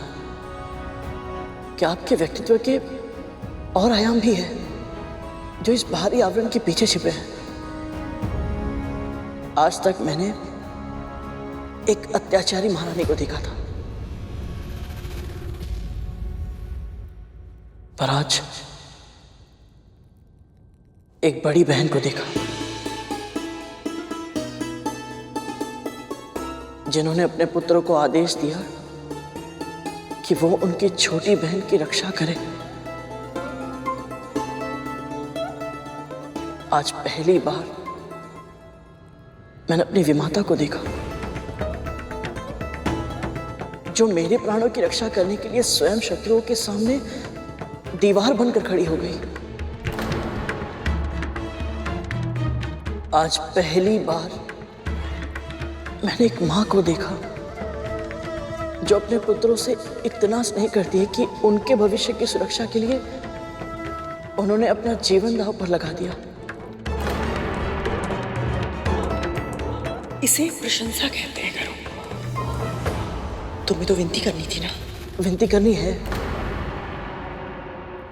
कि आपके व्यक्तित्व के और आयाम भी है जो इस बाहरी आवरण के पीछे छिपे हैं। आज तक मैंने एक अत्याचारी महारानी को देखा था, पर आज एक बड़ी बहन को देखा जिन्होंने अपने पुत्रों को आदेश दिया कि वो उनकी छोटी बहन की रक्षा करे। आज पहली बार मैंने अपनी विमाता को देखा जो मेरे प्राणों की रक्षा करने के लिए स्वयं शत्रुओं के सामने दीवार बनकर खड़ी हो गई। आज पहली बार मैंने एक मां को देखा जो अपने पुत्रों से इतना स्नेह करती है कि उनके भविष्य की सुरक्षा के लिए उन्होंने अपना जीवन दांव पर लगा दिया। इसे प्रशंसा कहते हैं करो। तुम्हें तो विनती करनी थी ना। विनती करनी है,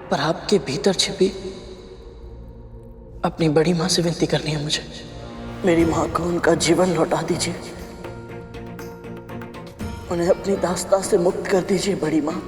पर आपके भीतर छिपी अपनी बड़ी मां से विनती करनी है मुझे। मेरी मां को उनका जीवन लौटा दीजिए, उन्हें अपनी दास्ता से मुक्त कर दीजिए बड़ी मां।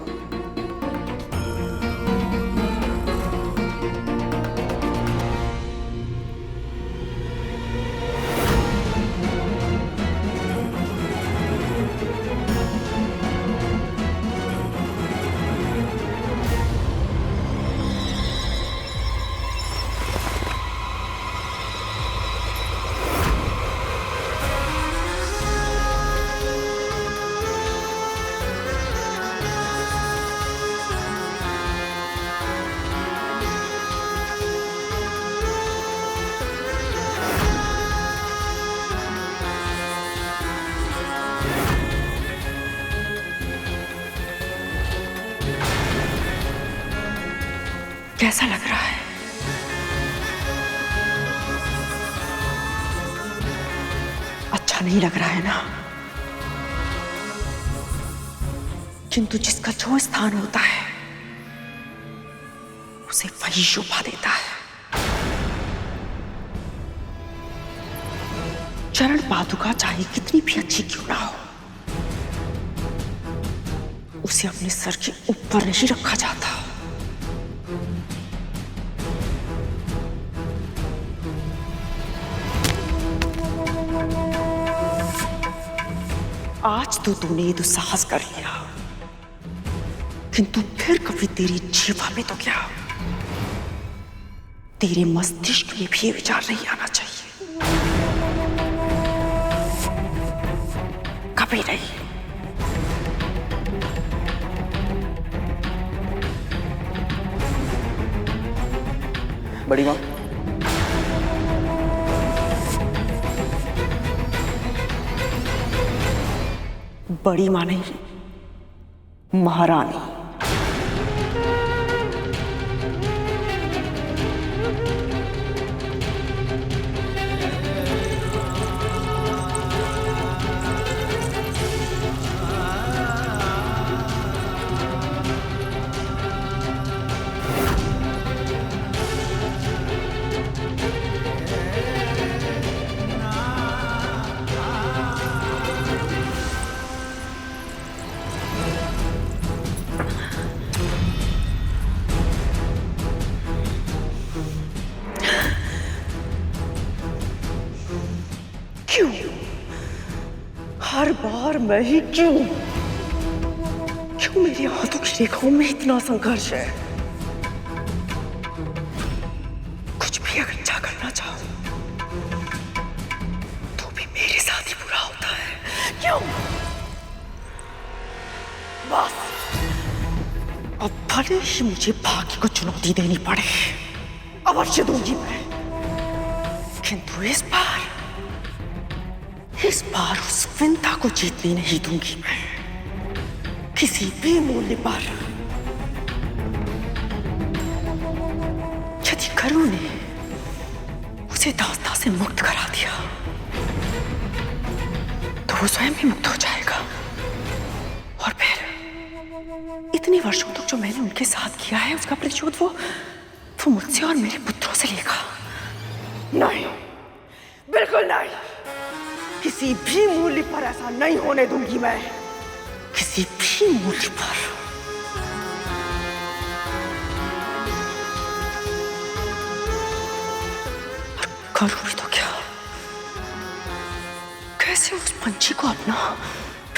कैसा लग रहा है? अच्छा नहीं लग रहा है ना? किंतु जिसका जो स्थान होता है उसे वही शोभा देता है। चरण पादुका चाहे कितनी भी अच्छी क्यों ना हो, उसे अपने सर के ऊपर नहीं रखा जाता, आज तो तूने ये दुस्साहस कर लिया, किंतु फिर कभी तेरी जीवा में तो क्या, तेरे मस्तिष्क में भी ये विचार नहीं आना चाहिए, कभी नहीं। बड़ी माँ, बड़ी माँ नहीं, महारानी। क्यों हर बार मैं ही क्यों मेरी हाथों की रेखाओं में इतना संघर्ष है? कुछ भी अगर अच्छा करना चाहो तो भी मेरे साथ ही बुरा होता है। क्यों? बस अब भले ही मुझे भाग्य को चुनौती देनी पड़े, अवश्य दूंगी मैं, किंतु इस बार उस विंता को जीतने नहीं दूंगी मैं, किसी भी मूल्य पर। यदि करुण ने उसे दास्ता से मुक्त करा दिया तो वो स्वयं भी मुक्त हो जाएगा, और फिर इतने वर्षों तक जो मैंने उनके साथ किया है उसका प्रतिशोध वो मुझसे और मेरे पुत्रों से लेगा। नहीं, बिल्कुल नहीं, किसी भी मूल्य पर ऐसा नहीं होने दूंगी मैं, किसी भी मूल्य पर। करूँ तो क्या? कैसे उस पंछी को अपना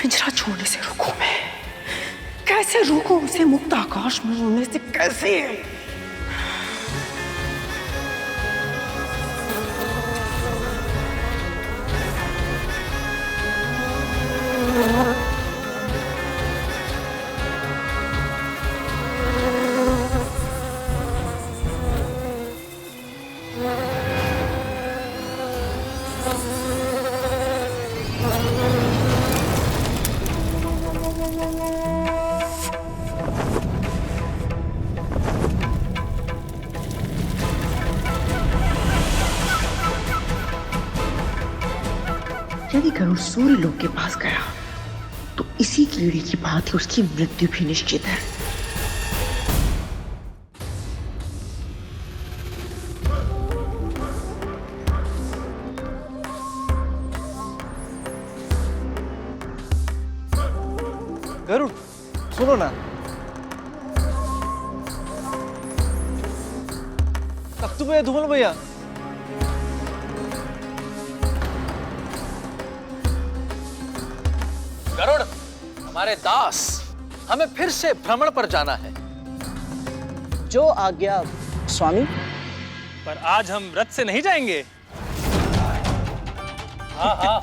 पिंजरा छोड़ने से रोकूं मैं? कैसे रोकूं उसे मुक्त आकाश में उड़ने से? कैसे? यदि गरुड़ सूर्य लोक के पास गया तो इसी कीड़े की भांति उसकी मृत्यु भी निश्चित है। गरुड़ सुनो ना, तख्तू भैया, धूमल भैया, गरुड़, हमारे दास, हमें फिर से भ्रमण पर जाना है। जो आज्ञा स्वामी। पर आज हम रथ से नहीं जाएंगे। हाँ हाँ।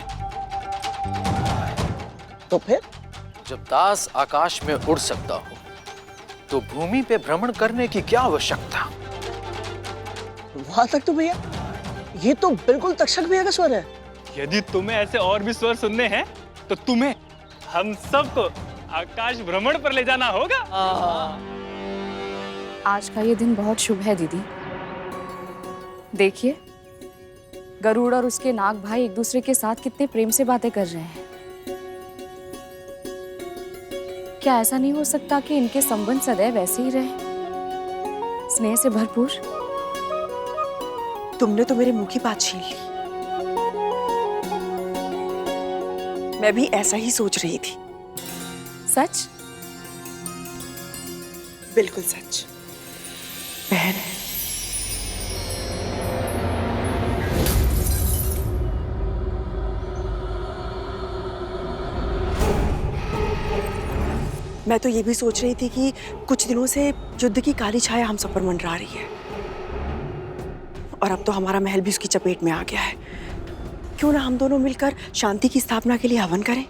तो फिर? जब दास आकाश में उड़ सकता हो तो भूमि पे भ्रमण करने की क्या आवश्यकता? वाह तख्तू भैया, ये तो बिल्कुल तक्षक भैया का स्वर है। यदि तुम्हें ऐसे और भी स्वर सुनने हैं तो तुम्हें हम सबको आकाश भ्रमण पर ले जाना होगा। आज का ये दिन बहुत शुभ है दीदी। देखिए, गरुड़ और उसके नाग भाई एक दूसरे के साथ कितने प्रेम से बातें कर रहे हैं। क्या ऐसा नहीं हो सकता कि इनके संबंध सदैव ऐसे ही रहे, स्नेह से भरपूर? तुमने तो मेरे मुंह की बात छीन ली। मैं भी ऐसा ही सोच रही थी। सच? बिल्कुल सच। बहन, मैं तो ये भी सोच रही थी कि कुछ दिनों से युद्ध की काली छाया हम सब पर मंडरा रही है और अब तो हमारा महल भी उसकी चपेट में आ गया है। क्यों ना हम दोनों मिलकर शांति की स्थापना के लिए हवन करें?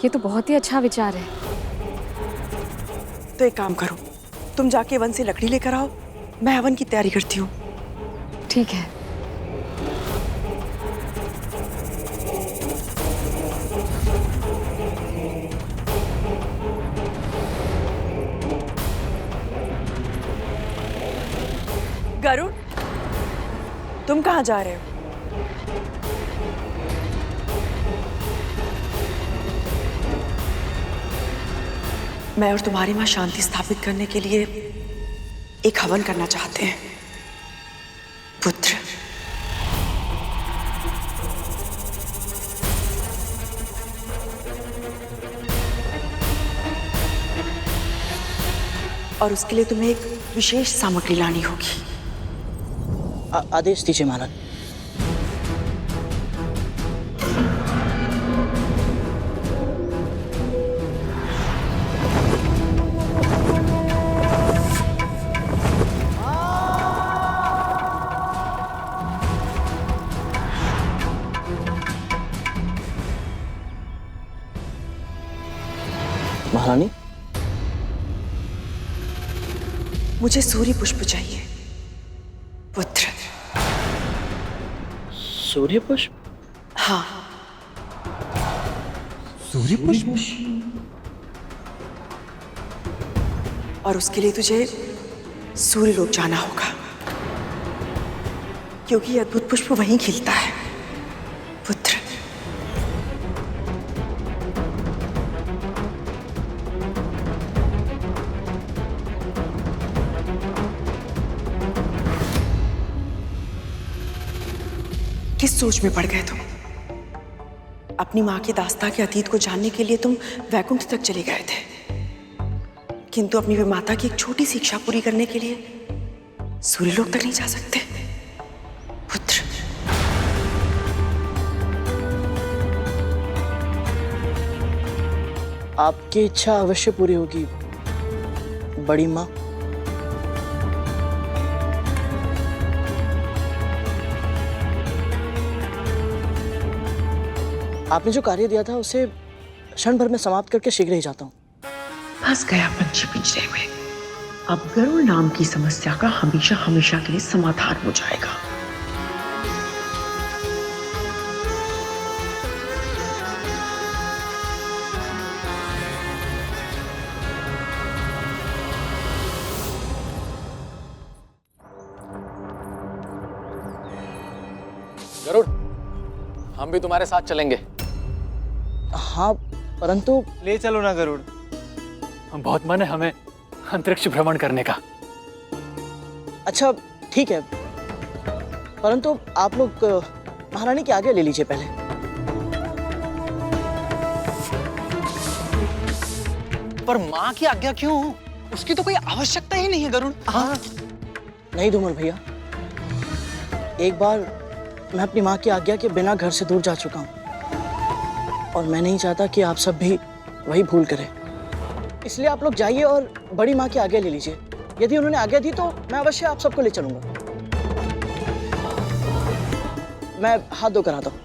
ये तो बहुत ही अच्छा विचार है। तो एक काम करो, तुम जाके वन से लकड़ी लेकर आओ, मैं हवन की तैयारी करती हूँ। ठीक है। गरुड़, तुम कहाँ जा रहे हो? मैं और तुम्हारी माँ शांति स्थापित करने के लिए एक हवन करना चाहते हैं, पुत्र। और उसके लिए तुम्हें एक विशेष सामग्री लानी होगी। आदेश दीजिए महाराज। महारानी, मुझे सूर्य पुष्प चाहिए, पुत्र। सूर्य पुष्प? हाँ। सूर्य पुष्प? और उसके लिए तुझे सूर्य लोक जाना होगा, क्योंकि यह अद्भुत पुष्प वहीं खिलता है, पुत्र। किस सोच में पड़ गए तुम? अपनी मां की दास्ता के अतीत को जानने के लिए तुम वैकुंठ तक चले गए थे, किंतु अपनी माता की एक छोटी सी इच्छा पूरी करने के लिए सूर्यलोक तक नहीं जा सकते, पुत्र। आपकी इच्छा अवश्य पूरी होगी, बड़ी माँ। आपने जो कार्य दिया था उसे क्षण भर में समाप्त करके शीघ्र ही जाता हूँ। फंस गया पंछी पिंजरे में। अब गरुड़ नाम की समस्या का हमेशा हमेशा के लिए समाधान हो जाएगा। गरुड़, हम भी तुम्हारे साथ चलेंगे। हाँ, परंतु ले चलो ना गरुड़। बहुत मन है हमें अंतरिक्ष भ्रमण करने का। अच्छा ठीक है, परंतु आप लोग महारानी की आज्ञा ले लीजिए पहले। पर माँ की आज्ञा क्यों? उसकी तो कोई आवश्यकता ही नहीं है गरुड़। हाँ नहीं धूमल भैया, एक बार मैं अपनी माँ की आज्ञा के बिना घर से दूर जा चुका हूँ और मैं नहीं चाहता कि आप सब भी वही भूल करें। इसलिए आप लोग जाइए और बड़ी माँ की आज्ञा ले लीजिए। यदि उन्होंने आज्ञा दी तो मैं अवश्य आप सबको ले चलूंगा। मैं हाथ धोकर आता हूँ।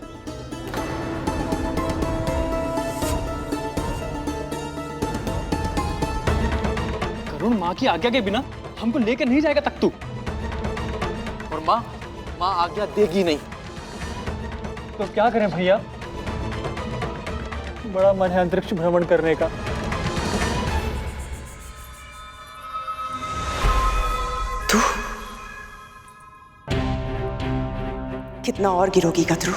गरुड़ माँ की आज्ञा के बिना हमको लेकर नहीं जाएगा तख्तू। और माँ आज्ञा देगी नहीं। तो क्या करें भैया? बड़ा मन है अंतरिक्ष भ्रमण करने का। तू कितना और गिरोगी गदरू?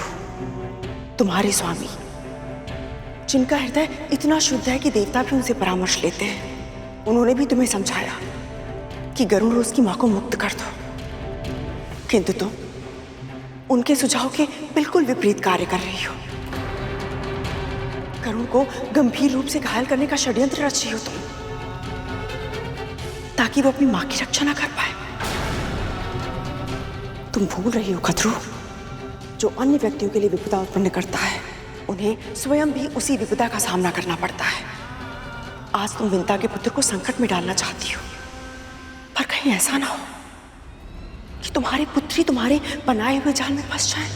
तुम्हारे स्वामी, जिनका हृदय इतना शुद्ध है कि देवता भी उनसे परामर्श लेते हैं, उन्होंने भी तुम्हें समझाया कि गरुड़ उसकी मां को मुक्त कर दो, किंतु तुम उनके सुझाव के बिल्कुल विपरीत कार्य कर रही हो। गरुड़ को गंभीर रूप से घायल करने का षड्यंत्र रच रही हो तुम, ताकि वो अपनी मां की रक्षा ना कर पाए। तुम भूल रही हो गदरू, जो अन्य व्यक्तियों के लिए विपदा उत्पन्न करता है उन्हें स्वयं भी उसी विपदा का सामना करना पड़ता है। आज तुम विंता के पुत्र को संकट में डालना चाहती हो, पर कहीं ऐसा ना हो कि तुम्हारे पुत्री तुम्हारे बनाए हुए जाल में फंस जाए।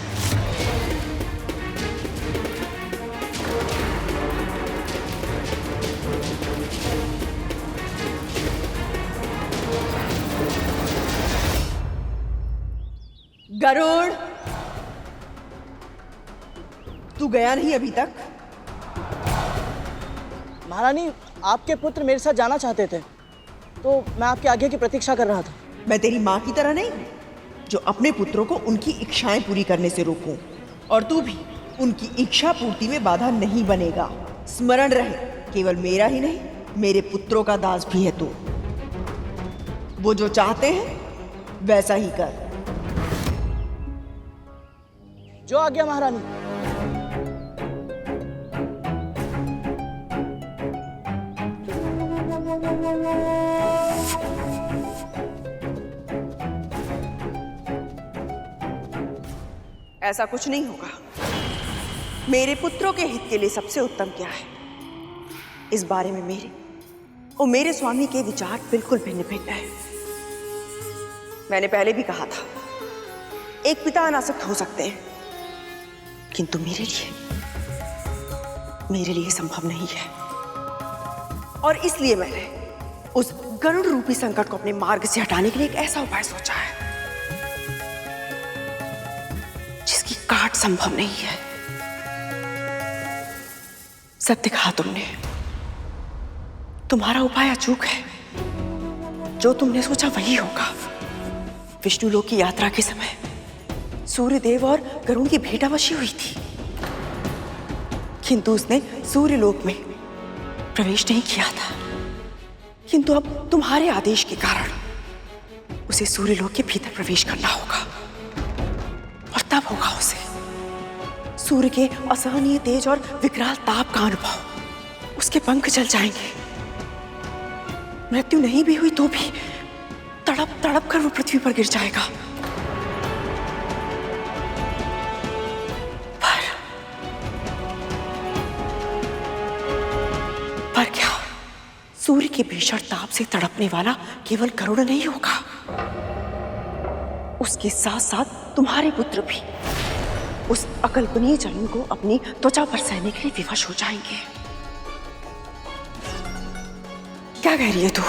गरुड़, तू गया नहीं अभी तक? महारानी, आपके पुत्र मेरे साथ जाना चाहते थे, तो मैं आपके आज्ञा की प्रतीक्षा कर रहा था। मैं तेरी माँ की तरह नहीं जो अपने पुत्रों को उनकी इच्छाएं पूरी करने से रोकूं, और तू भी उनकी इच्छा पूर्ति में बाधा नहीं बनेगा। स्मरण रहे, केवल मेरा ही नहीं, मेरे पुत्रों का दास भी है तू। वो जो चाहते हैं वैसा ही कर। जो आज्ञा महारानी। ऐसा कुछ नहीं होगा। मेरे पुत्रों के हित के लिए सबसे उत्तम क्या है, इस बारे में मेरे और मेरे स्वामी के विचार बिल्कुल भिन्न भिन्न है। मैंने पहले भी कहा था, एक पिता अनासक्त हो सकते हैं, किंतु मेरे लिए संभव नहीं है। और इसलिए मैंने उस गरुड़ रूपी संकट को अपने मार्ग से हटाने के लिए एक ऐसा उपाय सोचा है जिसकी काट संभव नहीं है। सत्य कहा तुमने, तुम्हारा उपाय अचूक है। जो तुमने सोचा वही होगा। विष्णु लोक की यात्रा के समय सूर्यदेव और गरुड़ की भेंटावशी हुई थी, किंतु उसने सूर्यलोक में प्रवेश नहीं किया था। किंतु अब तुम्हारे आदेश के कारण उसे सूर्यलोक के भीतर प्रवेश करना होगा, और तब होगा उसे सूर्य के असहनीय तेज और विकराल ताप का अनुभव। उसके पंख जल जाएंगे। मृत्यु नहीं भी हुई तो भी तड़प तड़प कर वो पृथ्वी पर गिर जाएगा। पर क्या सूर्य के भीषण ताप से तड़पने वाला केवल गरुड़ नहीं होगा, उसके साथ साथ तुम्हारे पुत्र भी उस अकल्पनीय जलन को अपनी त्वचा पर सहने के लिए विवश हो जाएंगे। क्या कह रही है तू?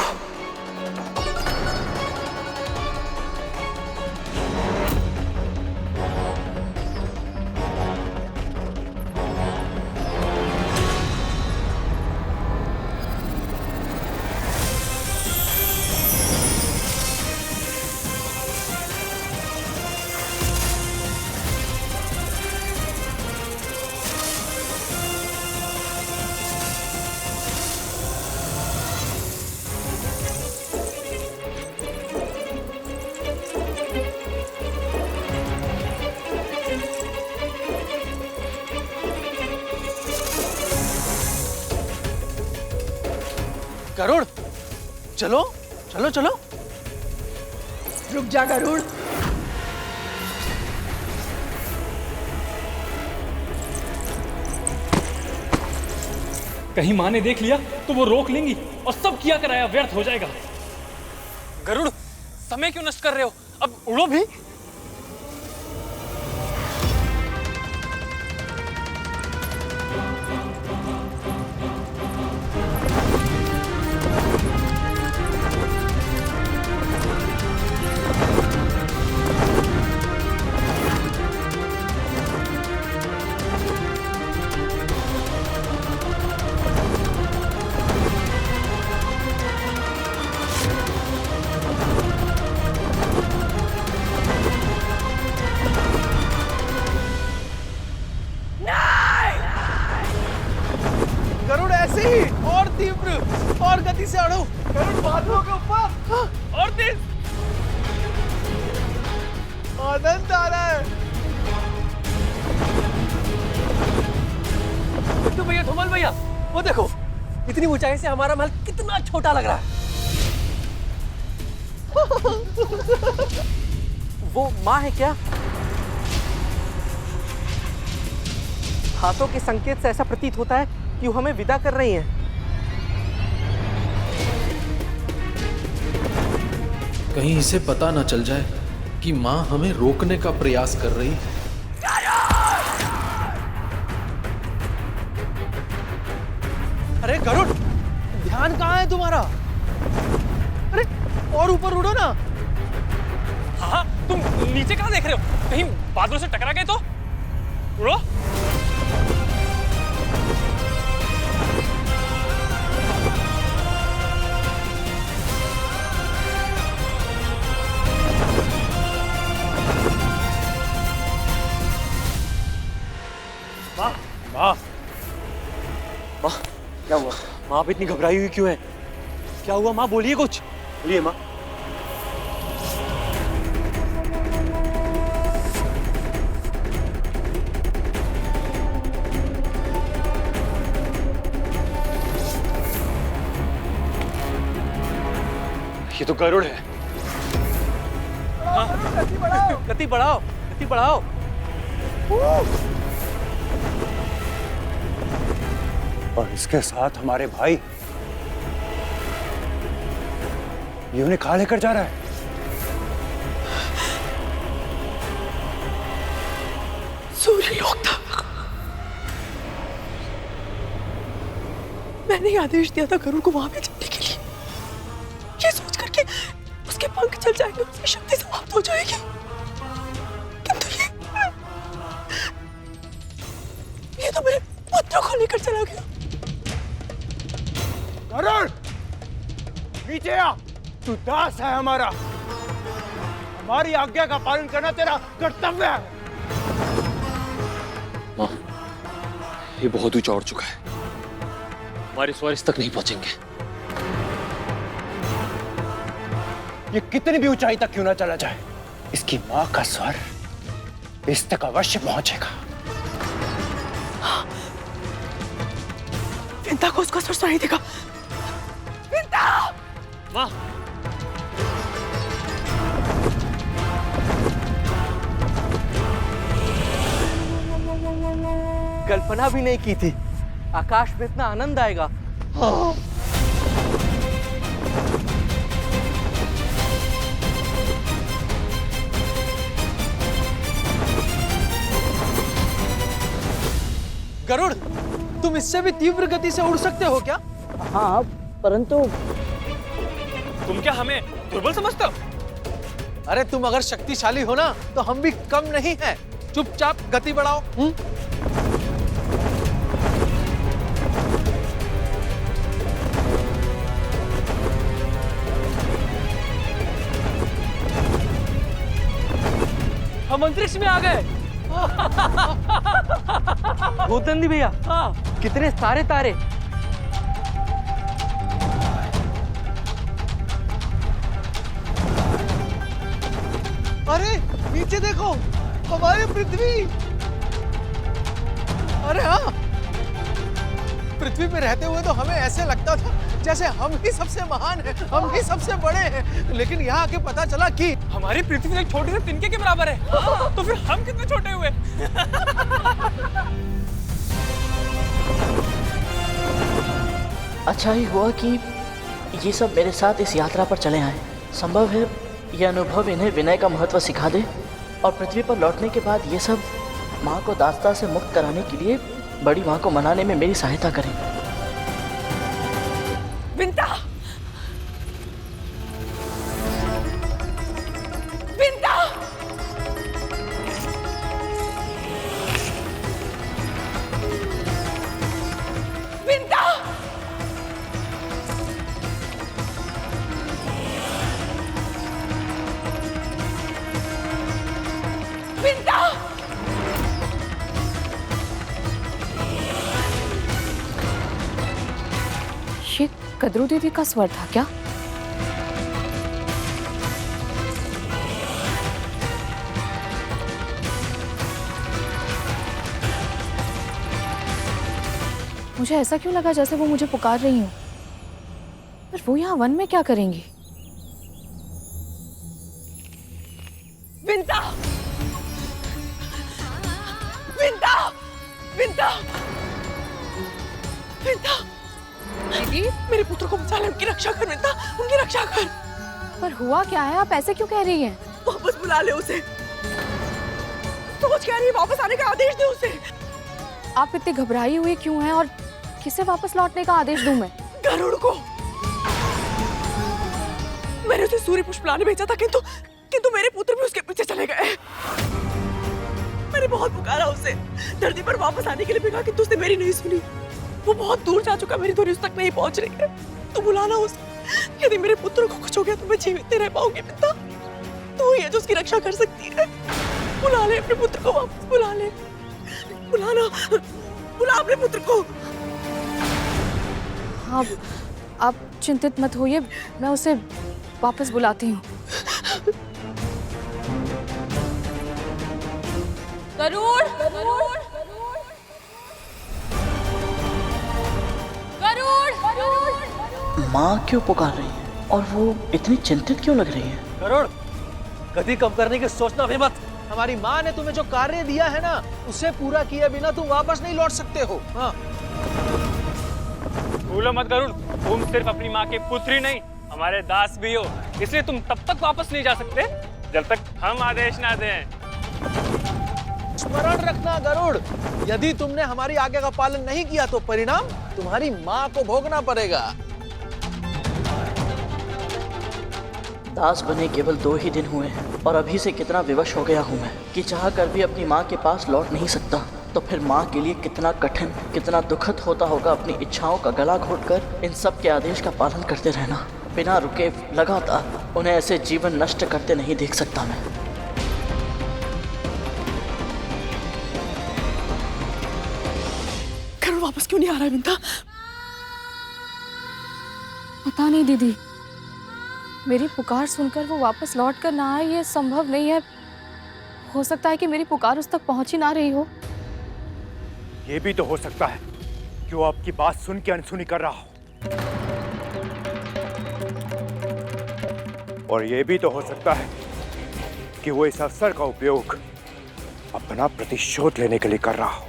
गरुड़, चलो चलो चलो। रुक जा गरुड़। कहीं माँ ने देख लिया तो वो रोक लेंगी और सब किया कराया व्यर्थ हो जाएगा। गरुड़, समय क्यों नष्ट कर रहे हो? अब उड़ो भी। गरुड़ ऐसे ही और तीव्र और गति से अड़ो। गरुड़ बादलों के ऊपर और तेज। आनंद आ रहा है। तो भैया, धुमल भैया, वो देखो, इतनी ऊंचाई से हमारा महल कितना छोटा लग रहा है। वो माँ है क्या? हाथों के संकेत से ऐसा प्रतीत होता है कि वो हमें विदा कर रही हैं। कहीं इसे पता न चल जाए कि माँ हमें रोकने का प्रयास कर रही है। अरे गरुड़, ध्यान कहाँ है तुम्हारा? अरे और ऊपर उड़ो ना। हाँ, तुम नीचे कहाँ देख रहे हो? कहीं बादलों से टकरा गए तो? उड़ो। माँ, माँ, क्या हुआ? माँ आप इतनी घबराई हुई क्यों है? क्या हुआ माँ? बोलिए कुछ। बोलिए माँ। ये तो गरुड़ है। गति बढ़ाओ, गति बढ़ाओ, गति बढ़ाओ। और इसके साथ हमारे भाई ये उन्हें कहाँ लेकर जा रहा है? सूर्य लोक था। मैंने आदेश दिया था गरुड़ को वहां पे जाने के लिए, ये सोच करके उसके पंख चल जाएंगे, उसकी शक्ति समाप्त हो जाएगी। किंतु ये तो मेरे पुत्रों को लेकर चला गया। गरुड़, नीचे आ। तू दास है हमारा, हमारी आज्ञा का पालन करना तेरा कर्तव्य है। माँ, ये बहुत ऊंचा उड़ चुका है, हमारे स्वर इस तक नहीं पहुंचेंगे। ये कितनी भी ऊंचाई तक क्यों ना चला जाए, इसकी मां का स्वर इस तक अवश्य पहुंचेगा। विंता को उसका स्वर सुनाई देगा। विंता! माँ, कल्पना भी नहीं की थी आकाश में इतना आनंद आएगा। गरुड़, तुम इससे भी तीव्र गति से उड़ सकते हो क्या? हाँ, परंतु तुम क्या हमें दुर्बल समझते हो? अरे तुम अगर शक्तिशाली हो ना तो हम भी कम नहीं हैं। चुपचाप गति बढ़ाओ। हम अंतरिक्ष में आ गए। गोतंदी भैया, कितने सारे तारे। अरे नीचे देखो, हमारी पृथ्वी। अरे हाँ, पृथ्वी पे रहते हुए तो हमें ऐसे लगता था जैसे हम ही सबसे महान हैं, हम ही सबसे बड़े हैं। लेकिन यहाँ आके पता चला कि हमारी पृथ्वी एक छोटे से तिनके के बराबर है। तो फिर हम कितने छोटे हुए? अच्छा ही हुआ कि ये सब मेरे साथ इस यात्रा पर चले आए। संभव है यह अनुभव इन्हें विनय का महत्व सिखा दे और पृथ्वी पर लौटने के बाद ये सब माँ को दासता से मुक्त कराने के लिए बड़ी माँ को मनाने में मेरी सहायता करें। विंता! विंता! विंता! विंता! ये कद्रू दीदी का स्वर था क्या? मुझे ऐसा क्यों लगा जैसे वो मुझे पुकार रही हूँ। पर वो यहाँ वन में क्या करेंगी? विंता! विंता! विंता! विंता, विंता, दीदी मेरे पुत्र को बचा ले, उनकी रक्षा कर विंता, उनकी रक्षा कर। पर हुआ क्या है? आप ऐसे क्यों कह रही हैं? वापस बुला ले उसे। सोच क्या रही है? वापस आने का आदेश दे उसे। आप इतनी घबराई हुई क्यों हैं और किसे वापस लौटने का आदेश दूं मैं? गरुड़ को। मैंने उसे सूर्य पुष्प लाने भेजा था, किंतु मेरे पुत्र भी उसके पीछे चले गए। मैंने बहुत पुकारा उसे धरती पर वापस आने के लिए, कहा किंतु उसने मेरी नहीं सुनी। वो बहुत दूर जा चुका, मेरी ध्वनि उस तक नहीं पहुंच रही है। तू बुलाना उसे। यदि मेरे पुत्र को कुछ हो गया तो मैं जीवित नहीं रह पाऊंगी पिता। तू ही है जो उसकी रक्षा कर सकती है। बुला ले अपने पुत्र को वापस, बुला ले। बुलाना, बुला अपने पुत्र को। आप चिंतित मत होइए, मैं उसे वापस बुलाती हूँ। गरुड़, गरुड़, गरुड़, गरुड़। माँ क्यों पुकार रही है और वो इतनी चिंतित क्यों लग रही है? गरुड़, गति कम करने की सोचना भी मत। हमारी माँ ने तुम्हें जो कार्य दिया है ना, उसे पूरा किए बिना तुम वापस नहीं लौट सकते हो। हाँ। भूलो मत गरुड़, तुम सिर्फ अपनी माँ के पुत्र ही नहीं, हमारे दास भी हो। इसलिए तुम तब तक वापस नहीं जा सकते जब तक हम आदेश ना दें। स्मरण रखना गरुड़, यदि तुमने हमारी आज्ञा का पालन नहीं किया तो परिणाम तुम्हारी माँ को भोगना पड़ेगा। दास बने केवल 2 ही दिन हुए हैं और अभी से कितना विवश हो गया हूँ मैं कि चाह कर भी अपनी माँ के पास लौट नहीं सकता। तो फिर माँ के लिए कितना कठिन, कितना दुखद होता होगा अपनी इच्छाओं का गला घोटकर इन सब के आदेश का पालन करते रहना, बिना रुके लगातार। उन्हें ऐसे जीवन नष्ट करते नहीं देख सकता मैं। गरुड़ वापस क्यों नहीं आ रहा है विंता? पता नहीं दीदी, मेरी पुकार सुनकर वो वापस लौट कर ना आए, ये संभव नहीं है। हो सकता है कि मेरी पुकार उस तक पहुंच ही ना रही हो। ये भी तो हो सकता है कि वो आपकी बात सुन के अनसुनी कर रहा हो, और ये भी तो हो सकता है कि वो इस अवसर का उपयोग अपना प्रतिशोध लेने के लिए कर रहा हो।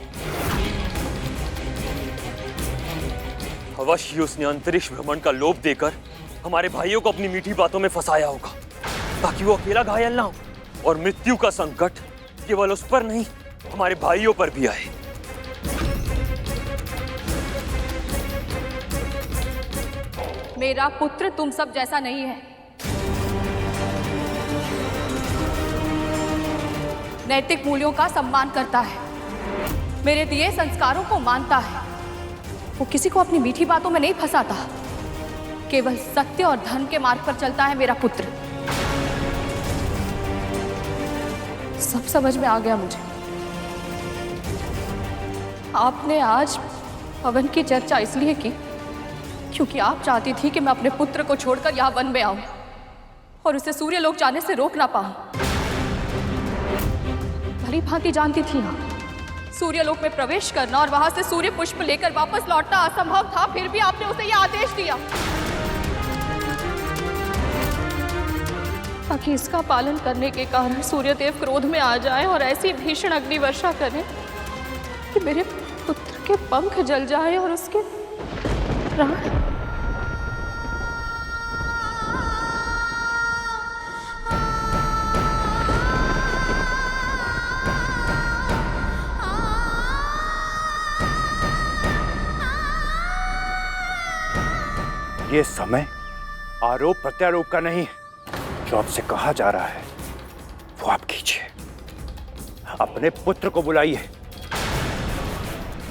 अवश्य उसने अंतरिक्ष भ्रमण का लोभ देकर हमारे भाइयों को अपनी मीठी बातों में फंसाया होगा, ताकि वो अकेला घायल ना हो और मृत्यु का संकट केवल उस पर नहीं, हमारे भाइयों पर भी आए। मेरा पुत्र तुम सब जैसा नहीं है। नैतिक मूल्यों का सम्मान करता है, मेरे दिए संस्कारों को मानता है। वो किसी को अपनी मीठी बातों में नहीं फंसाता, केवल सत्य और धर्म के मार्ग पर चलता है मेरा पुत्र। सब समझ में आ गया मुझे। आपने आज पवन की चर्चा इसलिए की क्योंकि आप चाहती थी कि मैं अपने पुत्र को छोड़कर यहाँ वन में आऊं और उसे सूर्यलोक जाने से रोक ना पाऊं। भली भांति जानती थी आप, सूर्यलोक में प्रवेश करना और वहां से सूर्य पुष्प लेकर वापस लौटना असंभव था, फिर भी आपने उसे यह आदेश दिया ताकि इसका पालन करने के कारण सूर्यदेव क्रोध में आ जाए और ऐसी भीषण अग्नि वर्षा करें कि मेरे पुत्र के पंख जल जाए और उसके प्राण। ये समय आरोप प्रत्यारोप का नहीं है। जो आपसे कहा जा रहा है वो आप कीजिए। अपने पुत्र को बुलाइए।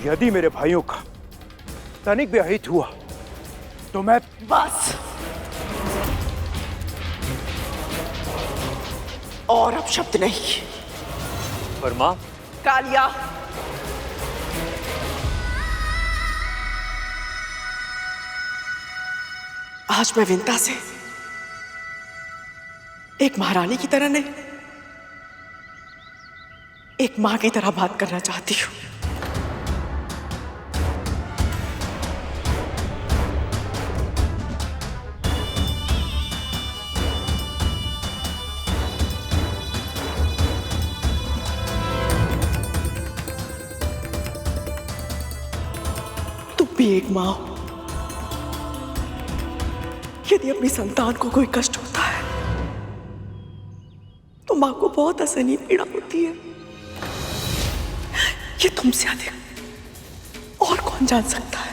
यदि मेरे भाइयों का तनिक भी अहित हुआ तो मैं बस, और अब शब्द नहीं। पर मां, कालिया, आज मैं विंता से एक महारानी की तरह नहीं, एक मां की तरह बात करना चाहती हूं। भी एक माँ हो, यदि अपनी संतान को कोई कष्ट होता है तो माँ को बहुत असहनीय पीड़ा होती है। ये तुमसे अधिक और कौन जान सकता है।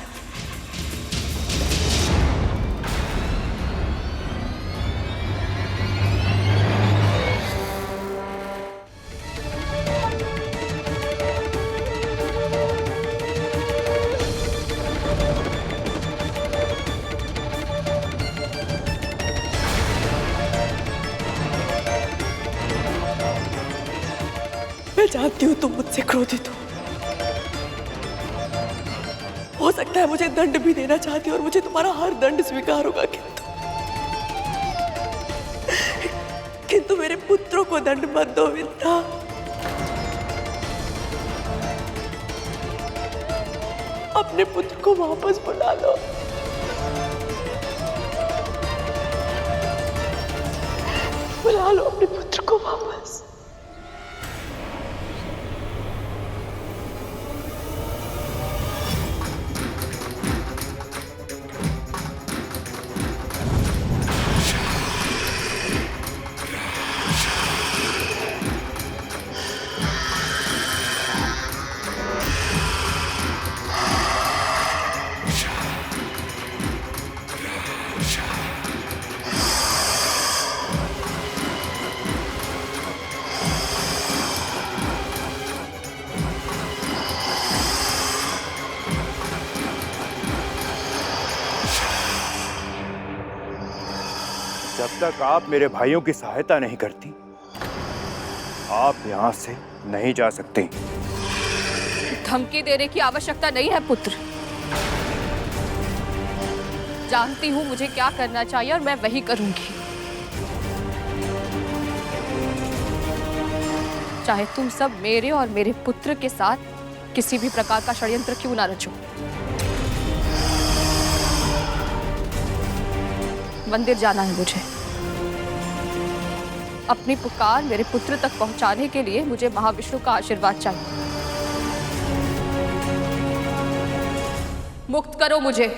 मैं जानती हूं तुम मुझसे क्रोधित हो सकता है मुझे दंड भी देना चाहती हो और मुझे तुम्हारा हर दंड स्वीकार होगा, किंतु मेरे पुत्रों को दंड मत दो विंता। अपने पुत्र को वापस बुला लो। बुला लो अपने पुत्र को वापस। जब तक आप मेरे भाइयों की सहायता नहीं करती, आप यहां से नहीं जा सकते। धमकी देने की आवश्यकता नहीं है पुत्र। जानती हूं मुझे क्या करना चाहिए और मैं वही करूंगी। चाहे तुम सब मेरे और मेरे पुत्र के साथ किसी भी प्रकार का षड्यंत्र क्यों ना रचो। मंदिर जाना है मुझे। अपनी पुकार मेरे पुत्र तक पहुंचाने के लिए मुझे महाविष्णु का आशीर्वाद चाहिए। मुक्त करो मुझे।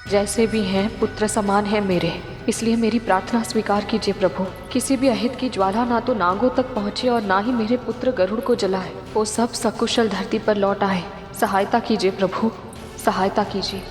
जैसे भी हैं पुत्र समान है मेरे, इसलिए मेरी प्रार्थना स्वीकार कीजिए प्रभु। किसी भी अहित की ज्वाला ना तो नागों तक पहुंचे और ना ही मेरे पुत्र गरुड़ को जलाए। वो सब सकुशल धरती पर लौट आए। सहायता कीजिए प्रभु, सहायता कीजिए।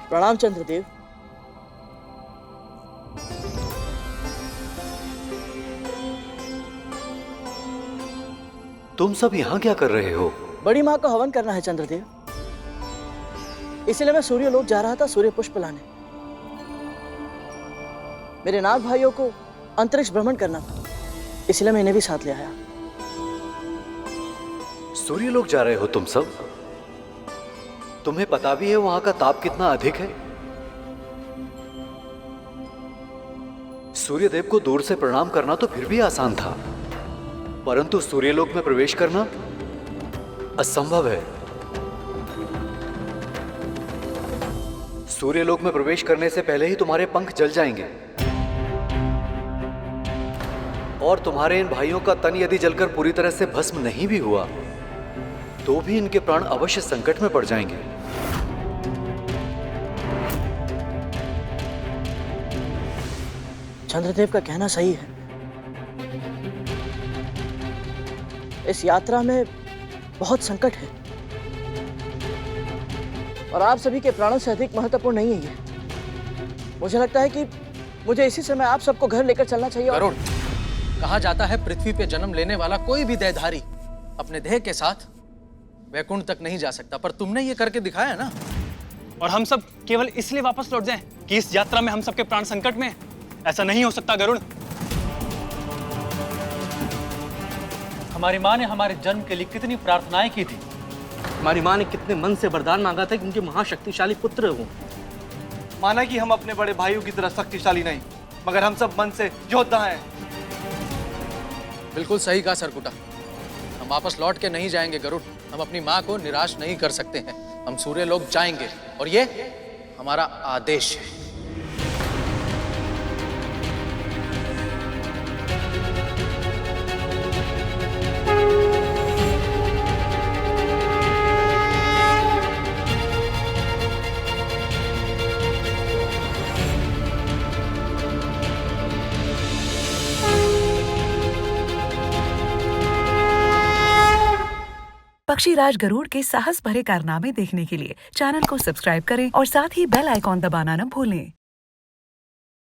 प्रणाम चंद्रदेव। तुम सब यहाँ क्या कर रहे हो? बड़ी माँ का हवन करना है चंद्रदेव, इसलिए मैं सूर्यलोक जा रहा था सूर्य पुष्प लाने। मेरे नाग भाइयों को अंतरिक्ष भ्रमण करना था, इसलिए मैं इन्हें भी साथ ले आया। सूर्यलोक जा रहे हो तुम सब? तुम्हें पता भी है वहां का ताप कितना अधिक है? सूर्यदेव को दूर से प्रणाम करना तो फिर भी आसान था, परंतु सूर्यलोक में प्रवेश करना असंभव है। सूर्यलोक में प्रवेश करने से पहले ही तुम्हारे पंख जल जाएंगे और तुम्हारे इन भाइयों का तन यदि जलकर पूरी तरह से भस्म नहीं भी हुआ तो भी इनके प्राण अवश्य संकट में पड़ जाएंगे। चंद्रदेव का कहना सही है। इस यात्रा में बहुत संकट है और आप सभी के प्राणों से अधिक महत्वपूर्ण नहीं है ये। मुझे लगता है कि मुझे इसी समय आप सबको घर लेकर चलना चाहिए। गरुड़, कहा जाता है पृथ्वी पे जन्म लेने वाला कोई भी देहधारी अपने देह के साथ वैकुंठ तक नहीं जा सकता, पर तुमने ये करके दिखाया ना। और हम सब केवल इसलिए वापस लौट जाएं कि इस यात्रा में हम सबके प्राण संकट में हैं। ऐसा नहीं हो सकता गरुड़। हमारी माँ ने हमारे जन्म के लिए कितनी प्रार्थनाएं की थी। हमारी माँ ने कितने मन से वरदान मांगा था कि उनके महाशक्तिशाली पुत्र हों। माना कि हम अपने बड़े भाइयों की तरह शक्तिशाली नहीं, मगर हम सब मन से योद्धा हैं। बिल्कुल सही कहा सरकुटा। हम वापस लौट के नहीं जाएंगे गरुड़। हम अपनी माँ को निराश नहीं कर सकते हैं। हम सूर्य लोक जाएंगे और ये हमारा आदेश है। पक्षीराज गरुड़ के साहस भरे कारनामे देखने के लिए चैनल को सब्सक्राइब करें और साथ ही बेल आइकॉन दबाना न भूलें।